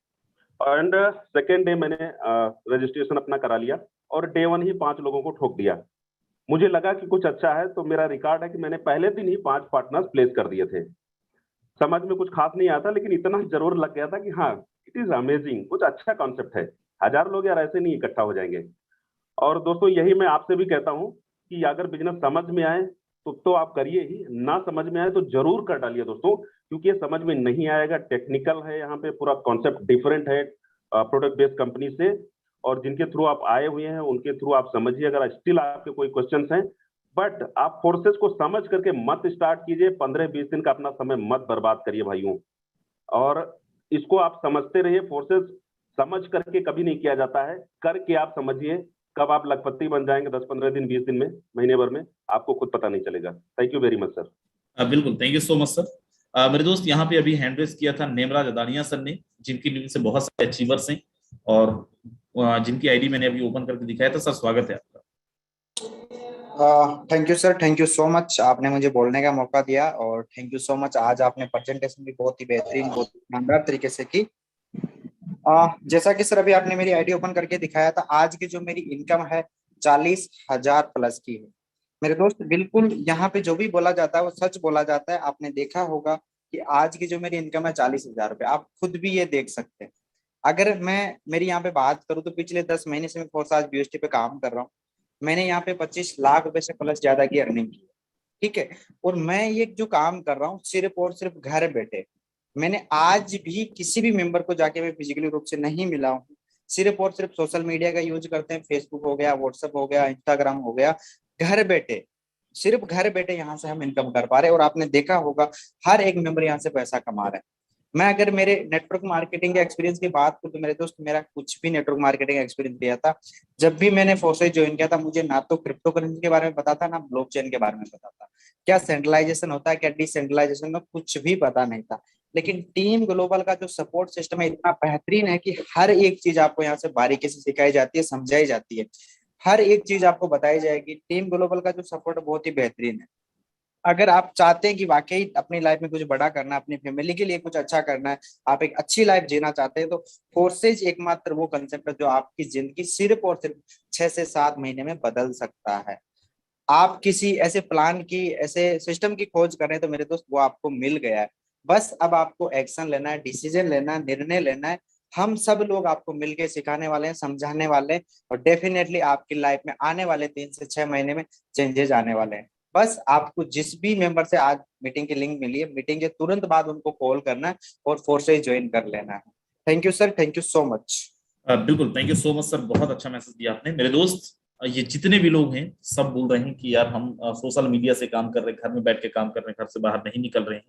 Speaker 6: एंड सेकेंड डे मैंने रजिस्ट्रेशन अपना करा लिया और डे 1 ही 5 लोगों को ठोक दिया। मुझे लगा कि कुछ अच्छा है, तो मेरा रिकॉर्ड है कि मैंने पहले दिन ही 5 पार्टनर्स प्लेस कर दिए थे। समझ में कुछ खास नहीं आता, लेकिन इतना जरूर लग गया था कि हाँ, इट इज अमेजिंग, कुछ अच्छा कॉन्सेप्ट है। 1000 लोग यार ऐसे नहीं इकट्ठा हो जाएंगे। और दोस्तों यही मैं आपसे भी कहता हूँ कि अगर बिजनेस समझ में आए तो आप करिए ही, ना समझ में आए तो जरूर कर डालिए दोस्तों, क्योंकि ये समझ में नहीं आएगा। टेक्निकल है, यहाँ पे पूरा कॉन्सेप्ट डिफरेंट है प्रोडक्ट बेस्ड कंपनी से, और जिनके थ्रू आप आए हुए हैं उनके थ्रू आप समझिए। अगर स्टिल आपके कोई क्वेश्चंस हैं, बट आप फोर्सेस को समझ करके मत स्टार्ट कीजिए। 15-20 दिन का अपना समय मत बर्बाद करिए भाइयों, और इसको आप समझते रहिए। फोर्सेस समझ करके कभी नहीं किया जाता है, करके आप समझिए। कब आप लखपति बन जाएंगे 10-15 दिन, 20 दिन में, महीने भर में, आपको खुद पता नहीं चलेगा। Thank you very much sir.
Speaker 2: बिल्कुल, thank you so much sir. मेरे दोस्त, यहाँ पे अभी हैंड रेज किया था नेमराज अदानिया सर ने, जिनकी टीम से बहुत सारे अचीवर्स हैं और जिनकी आईडी मैंने अभी ओपन करके दिखाया था। सर स्वागत है आपका।
Speaker 7: Thank you sir, thank you so much, आपने मुझे बोलने का मौका दिया। और थैंक यू सो मच, आज आपने प्रेजेंटेशन भी बहुत ही बेहतरीन, बहुत शानदार तरीके से की। जैसा कि सर अभी आपने मेरी आईडी ओपन करके दिखाया था, आज की जो मेरी इनकम है 40,000 प्लस की है मेरे दोस्त। बिल्कुल यहाँ पे जो भी बोला जाता है वो सच बोला जाता है। आपने देखा होगा कि आज की जो मेरी इनकम है 40,000 रुपए, आप खुद भी ये देख सकते हैं। अगर मैं मेरी यहाँ पे बात करूँ तो पिछले 10 महीने से मैं फोर्साज बीएसटी पे काम कर रहा हूँ। मैंने यहाँ पे 25 लाख रुपए से प्लस ज्यादा की अर्निंग की, ठीक है। और मैं ये जो काम कर रहा हूँ सिर्फ और सिर्फ घर बैठे, मैंने आज भी किसी भी मेंबर को जाके मैं फिजिकली रूप से नहीं मिला हूँ। सिर्फ और सिर्फ सोशल मीडिया का यूज करते हैं, फेसबुक हो गया, व्हाट्सएप हो गया, इंस्टाग्राम हो गया। घर बैठे, सिर्फ घर बैठे यहाँ से हम इनकम कर पा रहे हैं। और आपने देखा होगा हर एक मेंबर यहाँ से पैसा कमा रहा है। मैं अगर मेरे नेटवर्क मार्केटिंग के एक्सपीरियंस की बात करूं तो मेरे दोस्त, मेरा कुछ भी नेटवर्क मार्केटिंग एक्सपीरियंस दिया था। जब भी मैंने फोर्सेज ज्वाइन किया था, मुझे ना तो क्रिप्टो करेंसी के बारे में पता था, ना ब्लॉकचेन के बारे में पता था, क्या सेंट्रलाइजेशन होता है, क्या डिसेंट्रलाइजेशन में कुछ भी पता नहीं था। लेकिन टीम ग्लोबल का जो सपोर्ट सिस्टम है इतना बेहतरीन है कि हर एक चीज आपको यहाँ से बारीकी से सिखाई जाती है, समझाई जाती है, हर एक चीज आपको बताई जाएगी। टीम ग्लोबल का जो सपोर्ट बहुत ही बेहतरीन है। अगर आप चाहते हैं कि वाकई अपनी लाइफ में कुछ बड़ा करना है, अपनी फैमिली के लिए कुछ अच्छा करना है, आप एक अच्छी लाइफ जीना चाहते हैं, तो फोर्सेज एकमात्र वो कंसेप्ट है जो आपकी जिंदगी सिर्फ और सिर्फ 6 से 7 महीने में बदल सकता है। आप किसी ऐसे प्लान की, ऐसे सिस्टम की खोज कर रहे हैं तो मेरे दोस्त वो आपको मिल गया है। बस अब आपको एक्शन लेना है, डिसीजन लेना है, निर्णय लेना है। हम सब लोग आपको मिलके सिखाने वाले हैं, समझाने वाले हैं, और डेफिनेटली आपकी लाइफ में आने वाले 3 से 6 महीने में चेंजेस आने वाले हैं। बस आपको जिस भी मेंबर से आज मीटिंग की लिंक मिली है, मीटिंग के तुरंत बाद उनको कॉल करना है और फोर्सेज ज्वाइन कर लेना है। Thank you sir, thank you so much.
Speaker 2: बिल्कुल, thank you so much sir, बहुत अच्छा मैसेज दिया आपने। मेरे दोस्त, ये जितने भी लोग हैं सब बोल रहे हैं कि यार हम सोशल मीडिया से काम कर रहे हैं, घर में बैठ के काम कर रहे हैं, घर से बाहर नहीं निकल रहे हैं।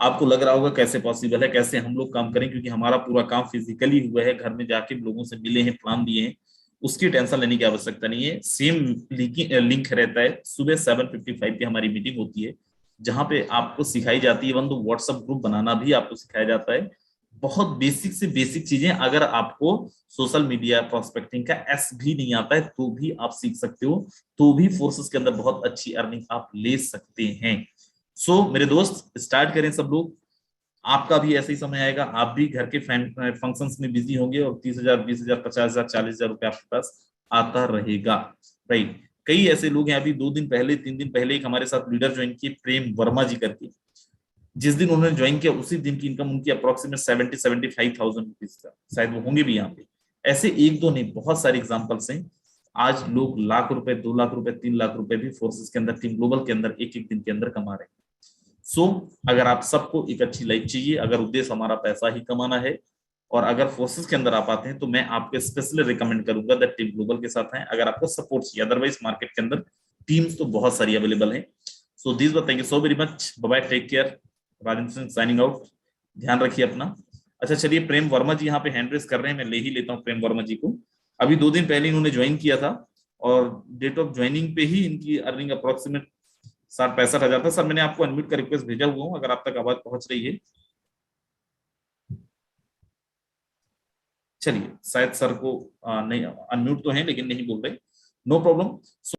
Speaker 2: आपको लग रहा होगा कैसे पॉसिबल है, कैसे हम लोग काम करें, क्योंकि हमारा पूरा काम फिजिकली हुआ है, घर में जाके लोगों से मिले हैं, प्लान दिए हैं, उसकी टेंशन लेने की आवश्यकता नहीं है। सेम लिंक रहता है, सुबह 7:55 पे हमारी मीटिंग होती है, जहां पे आपको सिखाई जाती है, इवन तो व्हाट्सएप ग्रुप बनाना भी आपको सिखाया जाता है। बहुत बेसिक से बेसिक चीजें, अगर आपको सोशल मीडिया प्रोस्पेक्टिंग का एस भी नहीं आता है तो भी आप सीख सकते हो, तो भी फोर्सेस के अंदर बहुत अच्छी अर्निंग आप ले सकते हैं। सो मेरे दोस्त, स्टार्ट करें सब लोग। आपका भी ऐसा ही समय आएगा, आप भी घर के फंक्शंस में बिजी होंगे और 30,000, 20,000, 50,000, 40,000 रुपए आपके पास आता रहेगा, राइट। कई ऐसे लोग हैं, अभी 2 दिन पहले 3 दिन पहले एक हमारे साथ लीडर ज्वाइन किए, प्रेम वर्मा जी करके। जिस दिन उन्होंने ज्वाइन किया उसी दिन की इनकम उनकी अप्रोक्सीमेट 70-75,000 रुपीज का, शायद वो होंगे भी यहाँ पे। ऐसे एक दो नहीं, बहुत सारे एग्जाम्पल्स हैं। आज लोग लाख रुपए, 2 लाख रुपए, 3 लाख रुपए भी फोर्सेस के अंदर, टीम ग्लोबल के अंदर एक एक दिन के अंदर कमा रहे हैं। सो अगर आप सबको एक अच्छी लाइफ चाहिए, अगर उद्देश्य हमारा पैसा ही कमाना है, और अगर फोर्सेस के अंदर आप आते हैं, तो मैं आपको स्पेशली रिकमेंड करूंगा दैट टीम ग्लोबल के साथ हैं, अगर आपको सपोर्ट चाहिए। अदरवाइज मार्केट के अंदर टीम्स तो बहुत सारी अवेलेबल है। So this were, thank you so very much, bye bye, take care, Rajendra Singh signing out. ध्यान रखिए अपना। अच्छा चलिए, प्रेम वर्मा जी यहाँ पे हैंड रेस कर रहे हैं, मैं ले ही लेता हूँ प्रेम वर्मा जी को। अभी 2 दिन पहले इन्होंने ज्वाइन किया था, और डेट ऑफ ज्वाइनिंग पे ही इनकी अर्निंग अप्रोक्सीमेट 60-65 हजार था। सर मैंने आपको अनम्यूट का रिक्वेस्ट भेजा हुआ हूँ, अगर आप तक आवाज पहुंच रही है। चलिए, शायद सर को नहीं, अनम्यूट तो है लेकिन नहीं बोल रहे, नो प्रॉब्लम।